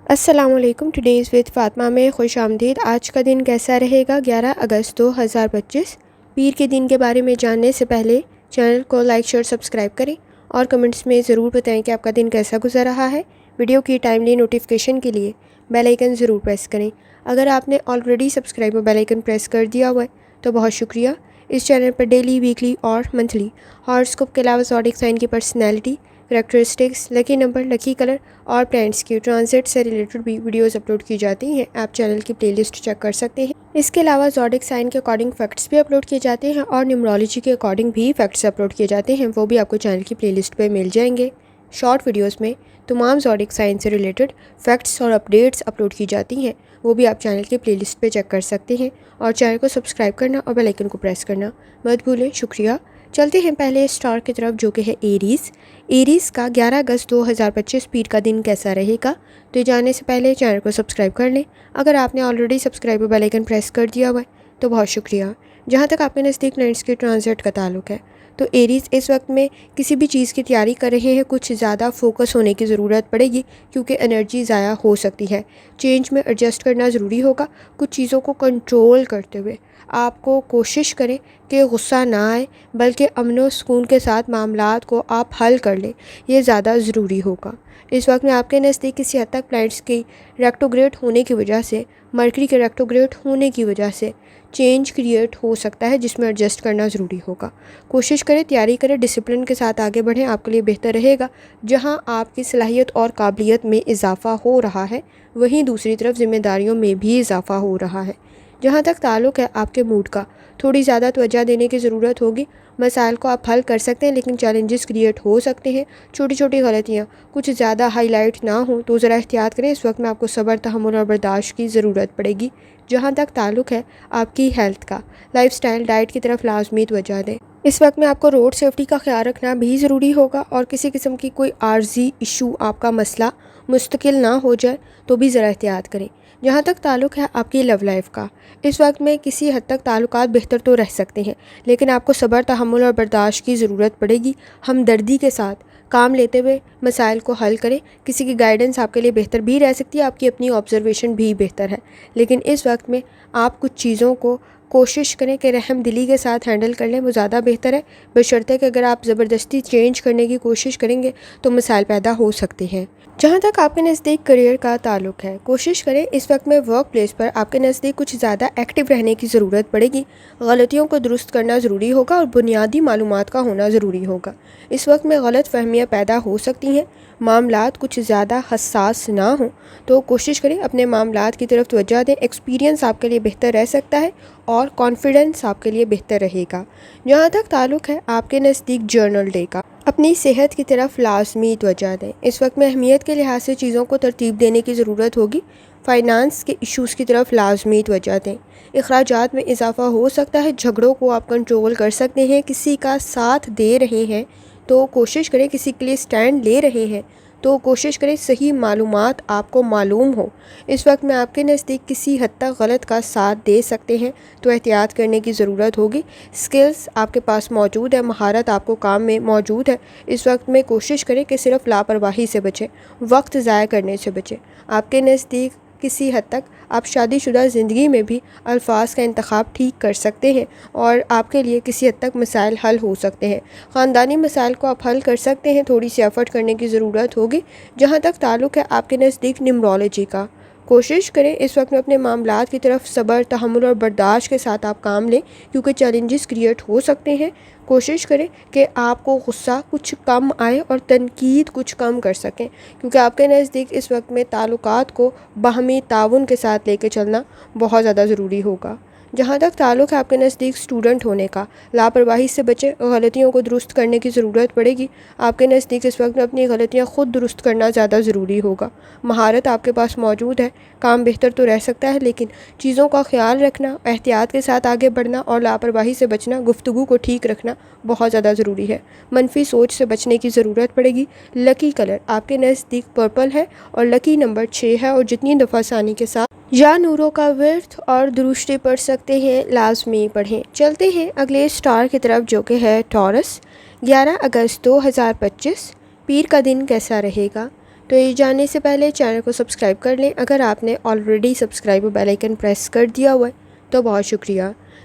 السلام علیکم. Today's with Fatima میں خوش آمدید. آج کا دن کیسا رہے گا؟ 11 اگست 2025 پیر کے دن کے بارے میں جاننے سے پہلے چینل کو لائک شیئر سبسکرائب کریں اور کمنٹس میں ضرور بتائیں کہ آپ کا دن کیسا گزر رہا ہے. ویڈیو کی ٹائملی نوٹیفیکیشن کے لیے بیل آئیکن ضرور پریس کریں. اگر آپ نے آلریڈی سبسکرائب اور بیل آئیکن پریس کر دیا ہوا ہے تو بہت شکریہ. اس چینل پر ڈیلی، ویکلی اور منتھلی ہاراسکوپ کے علاوہ زوڈک سائن کی پرسنالٹی، کریکٹرسٹکس، لکی نمبر، لکی کلر اور پلانٹس کی ٹرانزٹ سے ریلیٹڈ بھی ویڈیوز اپلوڈ کی جاتی ہیں. آپ چینل کی پلے لسٹ چیک کر سکتے ہیں. اس کے علاوہ زوڈک سائن کے اکارڈنگ فیکٹس بھی اپلوڈ کیے جاتے ہیں اور نیومرولوجی کے اکارڈنگ بھی فیکٹس اپلوڈ کیے جاتے ہیں. وہ بھی آپ کو چینل کی پلے لسٹ پہ مل جائیں گے. شارٹ ویڈیوز میں تمام زوڈک سائن سے ریلیٹڈ فیکٹس اور اپڈیٹس اپلوڈ کی جاتی ہیں. وہ بھی آپ چینل کی پلے لسٹ پہ چیک کر سکتے ہیں. اور چینل کو سبسکرائب کرنا اور بیل آئیکن کو پریس کرنا مت بھولیں. شکریہ. چلتے ہیں پہلے اسٹار کی طرف جو کہ ہے ایریز. ایریز کا 11 اگست 2025 پیر کا دن کیسا رہے گا تو یہ جاننے سے پہلے چینل کو سبسکرائب کر لیں. اگر آپ نے آلریڈی سبسکرائب اور بیل آئیکن پریس کر دیا ہوا ہے تو بہت شکریہ. جہاں تک آپ کے نزدیک پلانٹس کے ٹرانزٹ کا تعلق ہے تو ایریز اس وقت میں کسی بھی چیز کی تیاری کر رہے ہیں. کچھ زیادہ فوکس ہونے کی ضرورت پڑے گی کیونکہ انرجی ضائع ہو سکتی ہے. چینج میں ایڈجسٹ کرنا ضروری ہوگا. کچھ چیزوں کو کنٹرول کرتے ہوئے آپ کو کوشش کریں کہ غصہ نہ آئے بلکہ امن و سکون کے ساتھ معاملات کو آپ حل کر لیں. یہ زیادہ ضروری ہوگا. اس وقت میں آپ کے نزدیک کسی حد تک پلانٹس کی ریکٹوگریڈ ہونے کی وجہ سے، مرکری کے ریکٹوگریڈ ہونے کی وجہ سے چینج کریٹ ہو سکتا ہے جس میں ایڈجسٹ کرنا ضروری ہوگا. کوشش کریں، تیاری کریں، ڈسپلن کے ساتھ آگے بڑھیں. آپ کے لیے بہتر رہے گا. جہاں آپ کی صلاحیت اور قابلیت میں اضافہ ہو رہا ہے وہیں دوسری طرف ذمہ داریوں میں بھی اضافہ ہو رہا ہے. جہاں تک تعلق ہے آپ کے موڈ کا، تھوڑی زیادہ توجہ دینے کی ضرورت ہوگی. مسائل کو آپ حل کر سکتے ہیں لیکن چیلنجز کریٹ ہو سکتے ہیں. چھوٹی چھوٹی غلطیاں کچھ زیادہ ہائی لائٹ نہ ہوں تو ذرا احتیاط کریں. اس وقت میں آپ کو صبر، تحمل اور برداشت کی ضرورت پڑے گی. جہاں تک تعلق ہے آپ کی ہیلتھ کا، لائف سٹائل، ڈائٹ کی طرف لازمی توجہ دیں. اس وقت میں آپ کو روڈ سیفٹی کا خیال رکھنا بھی ضروری ہوگا اور کسی قسم کی کوئی عارضی ایشو، آپ کا مسئلہ مستقل نہ ہو جائے تو بھی ذرا احتیاط کریں. جہاں تک تعلق ہے آپ کی لو لائف کا، اس وقت میں کسی حد تک تعلقات بہتر تو رہ سکتے ہیں لیکن آپ کو صبر، تحمل اور برداشت کی ضرورت پڑے گی. ہمدردی کے ساتھ کام لیتے ہوئے مسائل کو حل کریں. کسی کی گائیڈنس آپ کے لیے بہتر بھی رہ سکتی ہے، آپ کی اپنی آبزرویشن بھی بہتر ہے، لیکن اس وقت میں آپ کچھ چیزوں کو کوشش کریں کہ رحم دلی کے ساتھ ہینڈل کر لیں. وہ زیادہ بہتر ہے، بشرطے کہ اگر آپ زبردستی چینج کرنے کی کوشش کریں گے تو مسائل پیدا ہو سکتے ہیں. جہاں تک آپ کے نزدیک کریئر کا تعلق ہے، کوشش کریں اس وقت میں ورک پلیس پر آپ کے نزدیک کچھ زیادہ ایکٹیو رہنے کی ضرورت پڑے گی. غلطیوں کو درست کرنا ضروری ہوگا اور بنیادی معلومات کا ہونا ضروری ہوگا. اس وقت میں غلط فہمیاں پیدا ہو سکتی ہیں. معاملات کچھ زیادہ حساس نہ ہوں تو کوشش کریں اپنے معاملات کی طرف توجہ دیں. ایکسپیرینس آپ کے لیے بہتر رہ سکتا ہے اور کانفیڈنس آپ کے لیے بہتر رہے گا. جہاں تک تعلق ہے آپ کے نزدیک جرنل ڈے کا، اپنی صحت کی طرف لازمی توجہ دیں. اس وقت میں اہمیت کے لحاظ سے چیزوں کو ترتیب دینے کی ضرورت ہوگی. فائنانس کے ایشوز کی طرف لازمی توجہ دیں. اخراجات میں اضافہ ہو سکتا ہے. جھگڑوں کو آپ کنٹرول کر سکتے ہیں. کسی کا ساتھ دے رہے ہیں تو کوشش کریں، کسی کے لیے سٹینڈ لے رہے ہیں تو کوشش کریں صحیح معلومات آپ کو معلوم ہو. اس وقت میں آپ کے نزدیک کسی حد تک غلط کا ساتھ دے سکتے ہیں تو احتیاط کرنے کی ضرورت ہوگی. سکلز آپ کے پاس موجود ہے، مہارت آپ کو کام میں موجود ہے. اس وقت میں کوشش کریں کہ صرف لاپرواہی سے بچیں، وقت ضائع کرنے سے بچیں. آپ کے نزدیک کسی حد تک آپ شادی شدہ زندگی میں بھی الفاظ کا انتخاب ٹھیک کر سکتے ہیں اور آپ کے لیے کسی حد تک مسائل حل ہو سکتے ہیں. خاندانی مسائل کو آپ حل کر سکتے ہیں. تھوڑی سی ایفرٹ کرنے کی ضرورت ہوگی. جہاں تک تعلق ہے آپ کے نزدیک نیومرولوجی کا، کوشش کریں اس وقت میں اپنے معاملات کی طرف صبر، تحمل اور برداشت کے ساتھ آپ کام لیں کیونکہ چیلنجز کریٹ ہو سکتے ہیں. کوشش کریں کہ آپ کو غصہ کچھ کم آئے اور تنقید کچھ کم کر سکیں کیونکہ آپ کے نزدیک اس وقت میں تعلقات کو باہمی تعاون کے ساتھ لے کے چلنا بہت زیادہ ضروری ہوگا. جہاں تک تعلق ہے آپ کے نزدیک اسٹوڈنٹ ہونے کا، لاپرواہی سے بچیں. غلطیوں کو درست کرنے کی ضرورت پڑے گی. آپ کے نزدیک اس وقت میں اپنی غلطیاں خود درست کرنا زیادہ ضروری ہوگا. مہارت آپ کے پاس موجود ہے، کام بہتر تو رہ سکتا ہے لیکن چیزوں کا خیال رکھنا، احتیاط کے ساتھ آگے بڑھنا اور لاپرواہی سے بچنا، گفتگو کو ٹھیک رکھنا بہت زیادہ ضروری ہے. منفی سوچ سے بچنے کی ضرورت پڑے گی. لکی کلر آپ کے نزدیک پرپل ہے اور لکی نمبر 6 ہے اور جتنی دفعہ ثانی کے ساتھ یا نوروں کا ورد اور درشتی پڑھ سکتے ہیں لازمی پڑھیں. چلتے ہیں اگلے اسٹار کی طرف جو کہ ہے ٹورس. 11 اگست 2025 پیر کا دن کیسا رہے گا تو یہ جاننے سے پہلے چینل کو سبسکرائب کر لیں۔ اگر آپ نے already subscribe bell icon press کر دیا ہوا ہے تو بہت شکریہ۔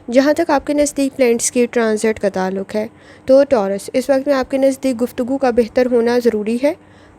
جہاں تک آپ کے نزدیک پلینٹس کی ٹرانزٹ کا تعلق ہے تو ٹورس، اس وقت میں آپ کے نزدیک گفتگو کا بہتر ہونا ضروری ہے،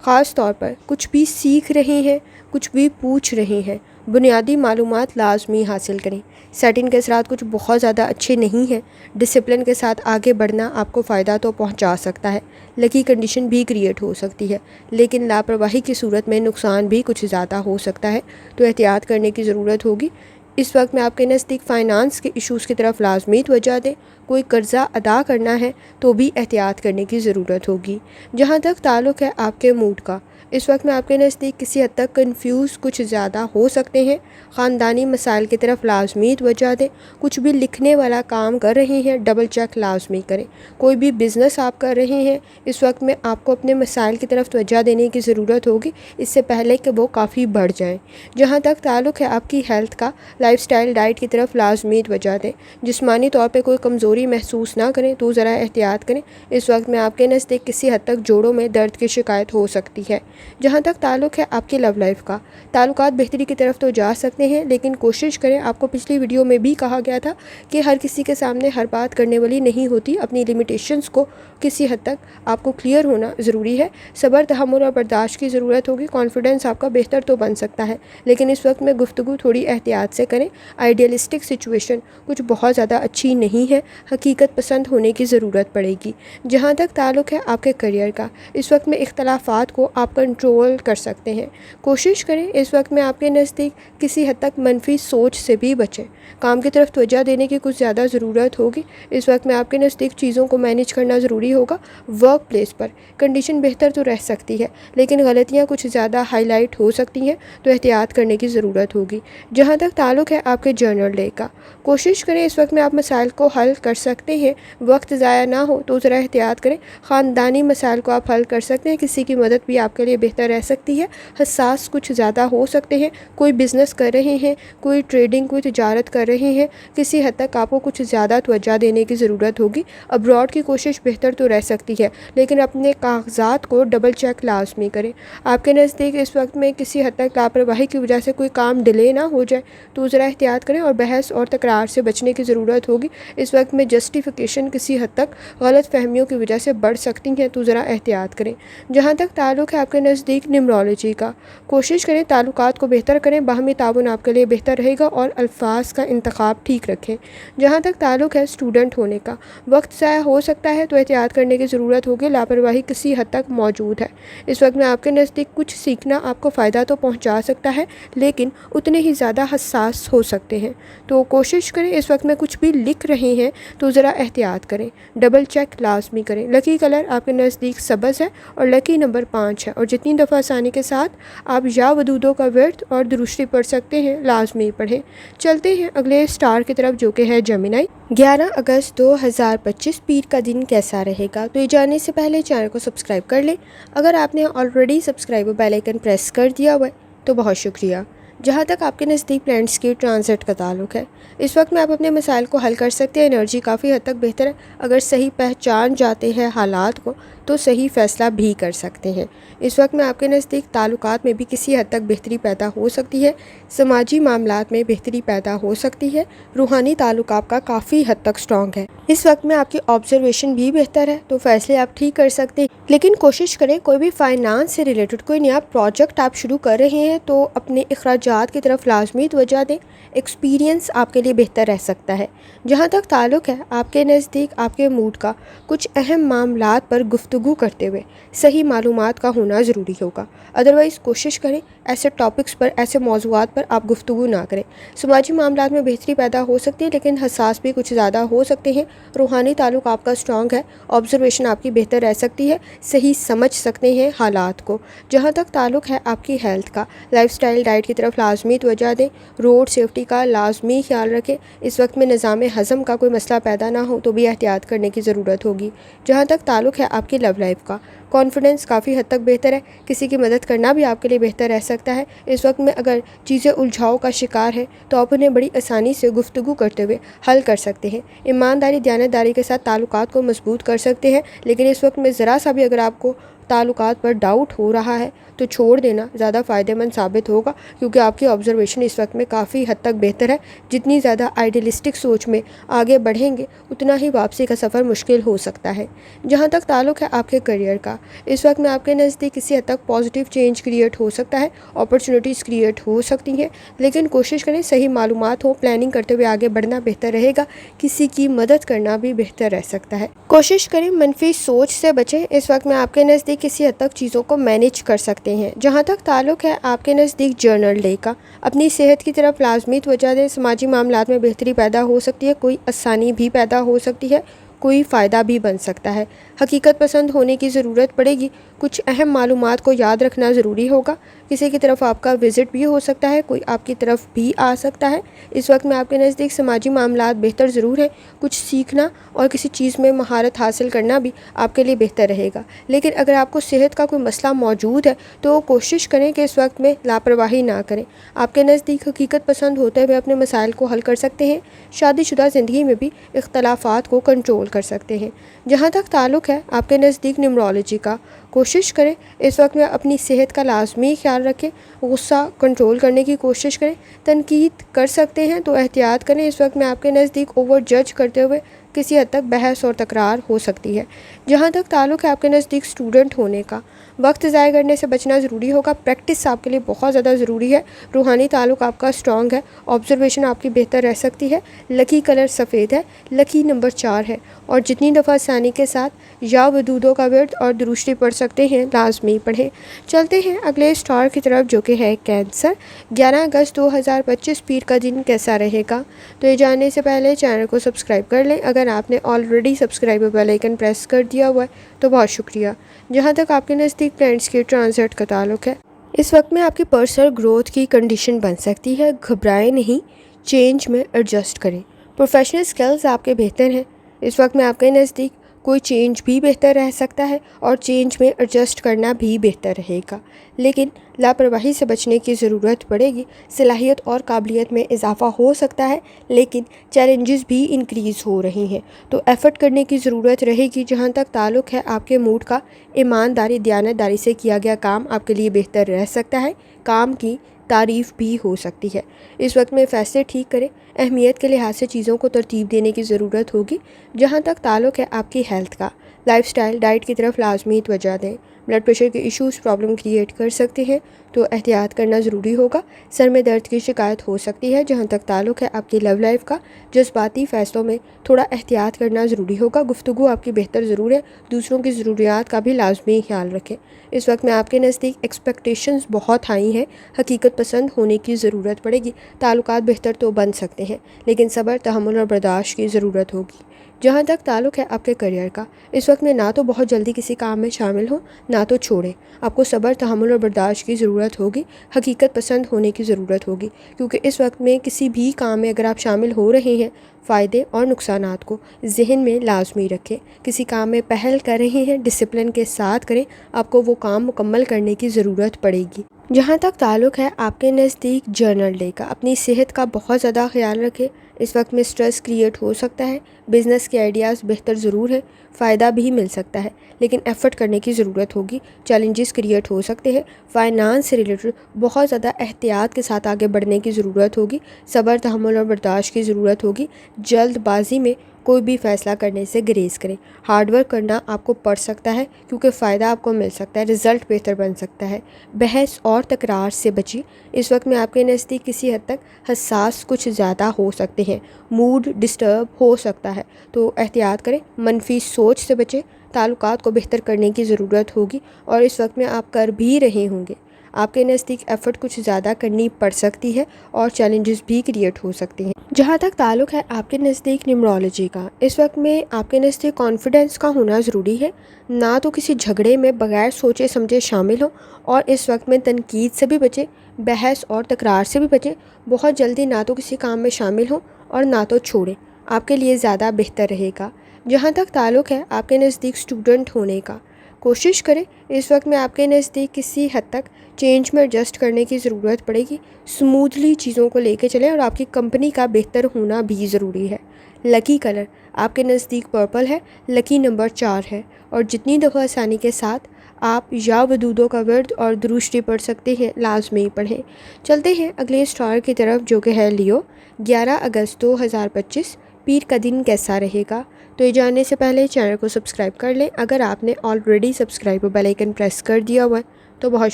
خاص طور پر کچھ بھی سیکھ رہے ہیں، کچھ بھی پوچھ رہے ہیں، بنیادی معلومات لازمی حاصل کریں۔ سیٹنگ کے اثرات کچھ بہت زیادہ اچھے نہیں ہیں، ڈسپلن کے ساتھ آگے بڑھنا آپ کو فائدہ تو پہنچا سکتا ہے، لکی کنڈیشن بھی کریٹ ہو سکتی ہے، لیکن لاپرواہی کی صورت میں نقصان بھی کچھ زیادہ ہو سکتا ہے، تو احتیاط کرنے کی ضرورت ہوگی۔ اس وقت میں آپ کے نزدیک فائنانس کے ایشوز کی طرف لازمی توجہ دیں، کوئی قرضہ ادا کرنا ہے تو بھی احتیاط کرنے کی ضرورت ہوگی۔ جہاں تک تعلق ہے آپ کے موڈ کا، اس وقت میں آپ کے نزدیک کسی حد تک کنفیوز کچھ زیادہ ہو سکتے ہیں، خاندانی مسائل کی طرف لازمی توجہ دیں، کچھ بھی لکھنے والا کام کر رہے ہیں ڈبل چیک لازمی کریں، کوئی بھی بزنس آپ کر رہے ہیں اس وقت میں آپ کو اپنے مسائل کی طرف توجہ دینے کی ضرورت ہوگی، اس سے پہلے کہ وہ کافی بڑھ جائیں۔ جہاں تک تعلق ہے آپ کی ہیلتھ کا، لائف سٹائل ڈائٹ کی طرف لازمی توجہ دیں، جسمانی طور پہ کوئی کمزوری محسوس نہ کریں تو ذرا احتیاط کریں، اس وقت میں آپ کے نزدیک کسی حد تک جوڑوں میں درد کی شکایت ہو سکتی ہے۔ جہاں تک تعلق ہے آپ کی لو لائف کا، تعلقات بہتری کی طرف تو جا سکتے ہیں، لیکن کوشش کریں، آپ کو پچھلی ویڈیو میں بھی کہا گیا تھا کہ ہر کسی کے سامنے ہر بات کرنے والی نہیں ہوتی، اپنی لیمیٹیشنز کو کسی حد تک آپ کو کلیئر ہونا ضروری ہے، صبر، تحمل اور برداشت کی ضرورت ہوگی، کانفیڈنس آپ کا بہتر تو بن سکتا ہے، لیکن اس وقت میں گفتگو تھوڑی احتیاط سے کریں، آئیڈیلسٹک سچویشن کچھ بہت زیادہ اچھی نہیں ہے، حقیقت پسند ہونے کی ضرورت پڑے گی۔ جہاں تک تعلق ہے آپ کے کریئر کا، اس وقت میں اختلافات کو آپ کنٹرول کر سکتے ہیں، کوشش کریں اس وقت میں آپ کے نزدیک کسی حد تک منفی سوچ سے بھی بچیں، کام کی طرف توجہ دینے کی کچھ زیادہ ضرورت ہوگی، اس وقت میں آپ کے نزدیک چیزوں کو مینیج کرنا ضروری ہوگا۔ ورک پلیس پر کنڈیشن بہتر تو رہ سکتی ہے، لیکن غلطیاں کچھ زیادہ ہائی لائٹ ہو سکتی ہیں، تو احتیاط کرنے کی ضرورت ہوگی۔ جہاں تک تعلق ہے آپ کے جرنل ڈے کا، کوشش کریں اس وقت میں آپ مسائل کو حل کر سکتے ہیں، وقت ضائع نہ ہو تو ذرا احتیاط کریں، خاندانی مسائل کو آپ حل کر سکتے ہیں، کسی کی مدد بھی آپ کے لیے بہتر رہ سکتی ہے، حساس کچھ زیادہ ہو سکتے ہیں، کوئی بزنس کر رہے ہیں، کوئی ٹریڈنگ، کوئی تجارت کر رہے ہیں، کسی حد تک آپ کو کچھ زیادہ توجہ دینے کی ضرورت ہوگی، ابراڈ کی کوشش بہتر تو رہ سکتی ہے، لیکن اپنے کاغذات کو ڈبل چیک لازمی کریں۔ آپ کے نزدیک اس وقت میں کسی حد تک لاپرواہی کی وجہ سے کوئی کام ڈیلے نہ ہو جائے تو ذرا احتیاط کریں، اور بحث اور تکرار سے بچنے کی ضرورت ہوگی، اس وقت میں جسٹیفیکیشن کسی حد تک غلط فہمیوں کی وجہ سے بڑھ سکتی ہیں، تو ذرا احتیاط کریں۔ جہاں تک تعلق ہے آپ کے نزدیک نیمرولوجی کا، کوشش کریں تعلقات کو بہتر کریں، باہمی تعاون آپ کے لیے بہتر رہے گا، اور الفاظ کا انتخاب ٹھیک رکھیں۔ جہاں تک تعلق ہے اسٹوڈنٹ ہونے کا، وقت ضائع ہو سکتا ہے تو احتیاط کرنے کی ضرورت ہوگی، لاپرواہی کسی حد تک موجود ہے، اس وقت میں آپ کے نزدیک کچھ سیکھنا آپ کو فائدہ تو پہنچا سکتا ہے، لیکن اتنے ہی زیادہ حساس ہو سکتے ہیں، تو کوشش کریں اس وقت میں کچھ بھی لکھ رہے ہیں تو ذرا احتیاط کریں، ڈبل چیک لازمی کریں۔ لکی کلر آپ کے نزدیک سبز ہے اور لکی نمبر 5 ہے، اور جتنی دفعہ آسانی کے ساتھ آپ یا ودودوں کا ورد اور درشتی پڑھ سکتے ہیں لازمی پڑھیں۔ چلتے ہیں اگلے سٹار کی طرف جو کہ ہے جیمنائی۔ 11 اگست 2025 پیر کا دن کیسا رہے گا؟ تو یہ جاننے سے پہلے چینل کو سبسکرائب کر لیں۔ اگر آپ نے already subscribe bell icon press کر دیا ہوا ہے تو بہت شکریہ۔ جہاں تک آپ کے نزدیک پلینٹس کی ٹرانزٹ کا تعلق ہے، اس وقت میں آپ اپنے مسائل کو حل کر سکتے ہیں، انرجی کافی حد تک بہتر ہے، اگر صحیح پہچان جاتے ہیں حالات کو تو صحیح فیصلہ بھی کر سکتے ہیں۔ اس وقت میں آپ کے نزدیک تعلقات میں بھی کسی حد تک بہتری پیدا ہو سکتی ہے، سماجی معاملات میں بہتری پیدا ہو سکتی ہے، روحانی تعلق آپ کا کافی حد تک سٹرانگ ہے۔ اس وقت میں آپ کی آبزرویشن بھی بہتر ہے، تو فیصلے آپ ٹھیک کر سکتے ہیں، لیکن کوشش کریں کوئی بھی فائنانس سے ریلیٹڈ کوئی نیا پروجیکٹ آپ شروع کر رہے ہیں تو اپنے اخراجات کی طرف لازمی توجہ دیں، ایکسپیرینس آپ کے لیے بہتر رہ سکتا ہے۔ جہاں تک تعلق ہے آپ کے نزدیک آپ کے موڈ کا، کچھ اہم معاملات پر گفتگو کرتے ہوئے صحیح معلومات کا ہونا ضروری ہوگا، ادروائز کوشش کریں ایسے ٹاپکس پر، ایسے موضوعات پر آپ گفتگو نہ کریں۔ سماجی معاملات میں بہتری پیدا ہو سکتی ہے، لیکن حساس بھی کچھ زیادہ ہو سکتے ہیں، روحانی تعلق آپ کا سٹرانگ ہے، آبزرویشن آپ کی بہتر رہ سکتی ہے، صحیح سمجھ سکتے ہیں حالات کو۔ جہاں تک تعلق ہے آپ کی ہیلتھ کا، لائف سٹائل ڈائٹ کی طرف لازمی توجہ دیں، روڈ سیفٹی کا لازمی خیال رکھیں، اس وقت میں نظام ہضم کا کوئی مسئلہ پیدا نہ ہو تو بھی احتیاط کرنے کی ضرورت ہوگی۔ جہاں تک تعلق ہے آپ کی لو لائف کا، کانفیڈنس کافی حد تک بہتر ہے، کسی کی مدد کرنا بھی آپ کے لیے بہتر رہ سکتا ہے، اس وقت میں اگر چیزیں الجھاؤ کا شکار ہے تو آپ انہیں بڑی آسانی سے گفتگو کرتے ہوئے حل کر سکتے ہیں، ایمانداری، دیانتداری کے ساتھ تعلقات کو مضبوط کر سکتے ہیں، لیکن اس وقت میں ذرا سا بھی اگر آپ کو تعلقات پر ڈاؤٹ ہو رہا ہے تو چھوڑ دینا زیادہ فائدہ مند ثابت ہوگا، کیونکہ آپ کی آبزرویشن اس وقت میں کافی حد تک بہتر ہے۔ جتنی زیادہ آئیڈیلسٹک سوچ میں آگے بڑھیں گے اتنا ہی واپسی کا سفر مشکل ہو سکتا ہے۔ جہاں تک تعلق ہے آپ کے کریئر کا، اس وقت میں آپ کے نزدیک کسی حد تک پازیٹیو چینج کریٹ ہو سکتا ہے، اپرچونیٹیز کریٹ ہو سکتی ہیں، لیکن کوشش کریں صحیح معلومات ہو، پلاننگ کرتے ہوئے آگے بڑھنا بہتر رہے گا۔ کسی کی مدد کرنا بھی بہتر رہ سکتا ہے۔ کوشش کریں منفی سوچ سے بچیں، اس وقت میں آپ کے نزدیک کسی حد تک چیزوں کو مینیج کر سکتے ہیں۔ جہاں تک تعلق ہے آپ کے نزدیک جرنل ڈے کا، اپنی صحت کی طرف لازمی توجہ دیں، سماجی معاملات میں بہتری پیدا ہو سکتی ہے، کوئی آسانی بھی پیدا ہو سکتی ہے، کوئی فائدہ بھی بن سکتا ہے۔ حقیقت پسند ہونے کی ضرورت پڑے گی، کچھ اہم معلومات کو یاد رکھنا ضروری ہوگا، کسی کی طرف آپ کا وزٹ بھی ہو سکتا ہے، کوئی آپ کی طرف بھی آ سکتا ہے۔ اس وقت میں آپ کے نزدیک سماجی معاملات بہتر ضرور ہیں، کچھ سیکھنا اور کسی چیز میں مہارت حاصل کرنا بھی آپ کے لیے بہتر رہے گا، لیکن اگر آپ کو صحت کا کوئی مسئلہ موجود ہے تو کوشش کریں کہ اس وقت میں لاپرواہی نہ کریں۔ آپ کے نزدیک حقیقت پسند ہوتے ہوئے اپنے مسائل کو حل کر سکتے ہیں، شادی شدہ زندگی میں بھی اختلافات کو کنٹرول کر سکتے ہیں۔ جہاں تک تعلق ہے آپ کے نزدیک نیورولوجی کا، کوشش کریں اس وقت میں اپنی صحت کا لازمی خیال رکھیں، غصہ کنٹرول کرنے کی کوشش کریں، تنقید کر سکتے ہیں تو احتیاط کریں۔ اس وقت میں آپ کے نزدیک اوور جج کرتے ہوئے کسی حد تک بحث اور تکرار ہو سکتی ہے۔ جہاں تک تعلق ہے آپ کے نزدیک اسٹوڈنٹ ہونے کا، وقت ضائع کرنے سے بچنا ضروری ہوگا، پریکٹس آپ کے لیے بہت زیادہ ضروری ہے، روحانی تعلق آپ کا اسٹرانگ ہے، آبزرویشن آپ کی بہتر رہ سکتی ہے، لکی کلر سفید ہے، لکی نمبر 4 ہے، اور جتنی دفعہ ثانی کے ساتھ یا ودودوں کا ورد اور دروشری پڑھ سکتے ہیں لازمی پڑھیں۔ چلتے ہیں اگلے اسٹار کی طرف جو کہ ہے کینسر۔ 11 اگست 2025 پیر کا دن کیسا رہے گا؟ تو یہ جاننے سے پہلے چینل کو سبسکرائب کر لیں، اگر آپ نے already subscribe bell icon press کر دیا ہوا ہے تو بہت شکریہ۔ جہاں تک آپ کے نزدیک پلانٹس کے ٹرانزٹ کا تعلق ہے، اس وقت میں آپ کی پرسنل گروتھ کی کنڈیشن بن سکتی ہے، گھبرائیں نہیں، چینج میں ایڈجسٹ کریں۔ پروفیشنل سکلز آپ کے بہتر ہیں، اس وقت میں آپ کے نزدیک کوئی چینج بھی بہتر رہ سکتا ہے اور چینج میں ایڈجسٹ کرنا بھی بہتر رہے گا، لیکن لاپرواہی سے بچنے کی ضرورت پڑے گی۔ صلاحیت اور قابلیت میں اضافہ ہو سکتا ہے، لیکن چیلنجز بھی انکریز ہو رہی ہیں تو ایفرٹ کرنے کی ضرورت رہے گی۔ جہاں تک تعلق ہے آپ کے موڈ کا، ایمانداری دیانتداری سے کیا گیا کام آپ کے لیے بہتر رہ سکتا ہے، کام کی تعریف بھی ہو سکتی ہے۔ اس وقت میں فیصلے ٹھیک کریں، اہمیت کے لحاظ سے چیزوں کو ترتیب دینے کی ضرورت ہوگی۔ جہاں تک تعلق ہے آپ کی ہیلتھ کا، لائف سٹائل ڈائٹ کی طرف لازمی توجہ دیں، بلڈ پریشر کے ایشوز پرابلم کریٹ کر سکتے ہیں تو احتیاط کرنا ضروری ہوگا، سر میں درد کی شکایت ہو سکتی ہے۔ جہاں تک تعلق ہے آپ کی لو لائف کا، جذباتی فیصلوں میں تھوڑا احتیاط کرنا ضروری ہوگا، گفتگو آپ کی بہتر ضرور ہے، دوسروں کی ضروریات کا بھی لازمی خیال رکھیں۔ اس وقت میں آپ کے نزدیک ایکسپیکٹیشنز بہت ہائی ہیں، حقیقت پسند ہونے کی ضرورت پڑے گی، تعلقات بہتر تو بن سکتے ہیں لیکن صبر، تحمل اور برداشت کی ضرورت ہوگی۔ جہاں تک تعلق ہے آپ کے کریئر کا، اس وقت میں نہ تو بہت جلدی کسی کام میں شامل ہوں نہ تو چھوڑیں، آپ کو صبر، تحمل اور برداشت کی ضرورت ہوگی، حقیقت پسند ہونے کی ضرورت ہوگی، کیونکہ اس وقت میں کسی بھی کام میں اگر آپ شامل ہو رہے ہیں، فائدے اور نقصانات کو ذہن میں لازمی رکھیں۔ کسی کام میں پہل کر رہے ہیں، ڈسپلن کے ساتھ کریں، آپ کو وہ کام مکمل کرنے کی ضرورت پڑے گی۔ جہاں تک تعلق ہے آپ کے نزدیک جرنل ڈے کا، اپنی صحت کا بہت زیادہ خیال رکھیں، اس وقت میں سٹریس کریٹ ہو سکتا ہے، بزنس کے آئیڈیاز بہتر ضرور ہے، فائدہ بھی مل سکتا ہے لیکن ایفرٹ کرنے کی ضرورت ہوگی، چیلنجز کریٹ ہو سکتے ہیں، فائنانس سے ریلیٹڈ بہت زیادہ احتیاط کے ساتھ آگے بڑھنے کی ضرورت ہوگی، صبر، تحمل اور برداشت کی ضرورت ہوگی، جلد بازی میں کوئی بھی فیصلہ کرنے سے گریز کریں، ہارڈ ورک کرنا آپ کو پڑ سکتا ہے کیونکہ فائدہ آپ کو مل سکتا ہے، رزلٹ بہتر بن سکتا ہے، بحث اور تکرار سے بچیں۔ اس وقت میں آپ کے نزدیک کسی حد تک حساس کچھ زیادہ ہو سکتے ہیں، موڈ ڈسٹرب ہو سکتا ہے تو احتیاط کریں، منفی سوچ سے بچیں، تعلقات کو بہتر کرنے کی ضرورت ہوگی اور اس وقت میں آپ کر بھی رہے ہوں گے۔ آپ کے نزدیک ایفرٹ کچھ زیادہ کرنی پڑ سکتی ہے اور چیلنجز بھی کریٹ ہو سکتے ہیں۔ جہاں تک تعلق ہے آپ کے نزدیک نیورولوجی کا، اس وقت میں آپ کے نزدیک کانفیڈنس کا ہونا ضروری ہے، نہ تو کسی جھگڑے میں بغیر سوچے سمجھے شامل ہوں اور اس وقت میں تنقید سے بھی بچیں، بحث اور تکرار سے بھی بچیں، بہت جلدی نہ تو کسی کام میں شامل ہوں اور نہ تو چھوڑیں، آپ کے لیے زیادہ بہتر رہے گا۔ جہاں تک تعلق ہے آپ کے نزدیک اسٹوڈنٹ ہونے کا، کوشش کریں اس وقت میں آپ کے نزدیک کسی حد تک چینج میں ایڈجسٹ کرنے کی ضرورت پڑے گی، سموتھلی چیزوں کو لے کے چلیں اور آپ کی کمپنی کا بہتر ہونا بھی ضروری ہے۔ لکی کلر آپ کے نزدیک پرپل ہے، لکی نمبر 4 ہے اور جتنی دفعہ آسانی کے ساتھ آپ یا ودودوں کا ورد اور درود شریف پڑھ سکتے ہیں، لازمی پڑھیں۔ چلتے ہیں اگلے سٹار کی طرف جو کہ ہے لیو۔ 11 اگست 2025 پیر کا دن کیسا رہے گا؟ تو یہ جاننے سے پہلے چینل کو سبسکرائب کر لیں۔ اگر آپ نے already subscribe bell icon press کر دیا ہوا ہے تو بہت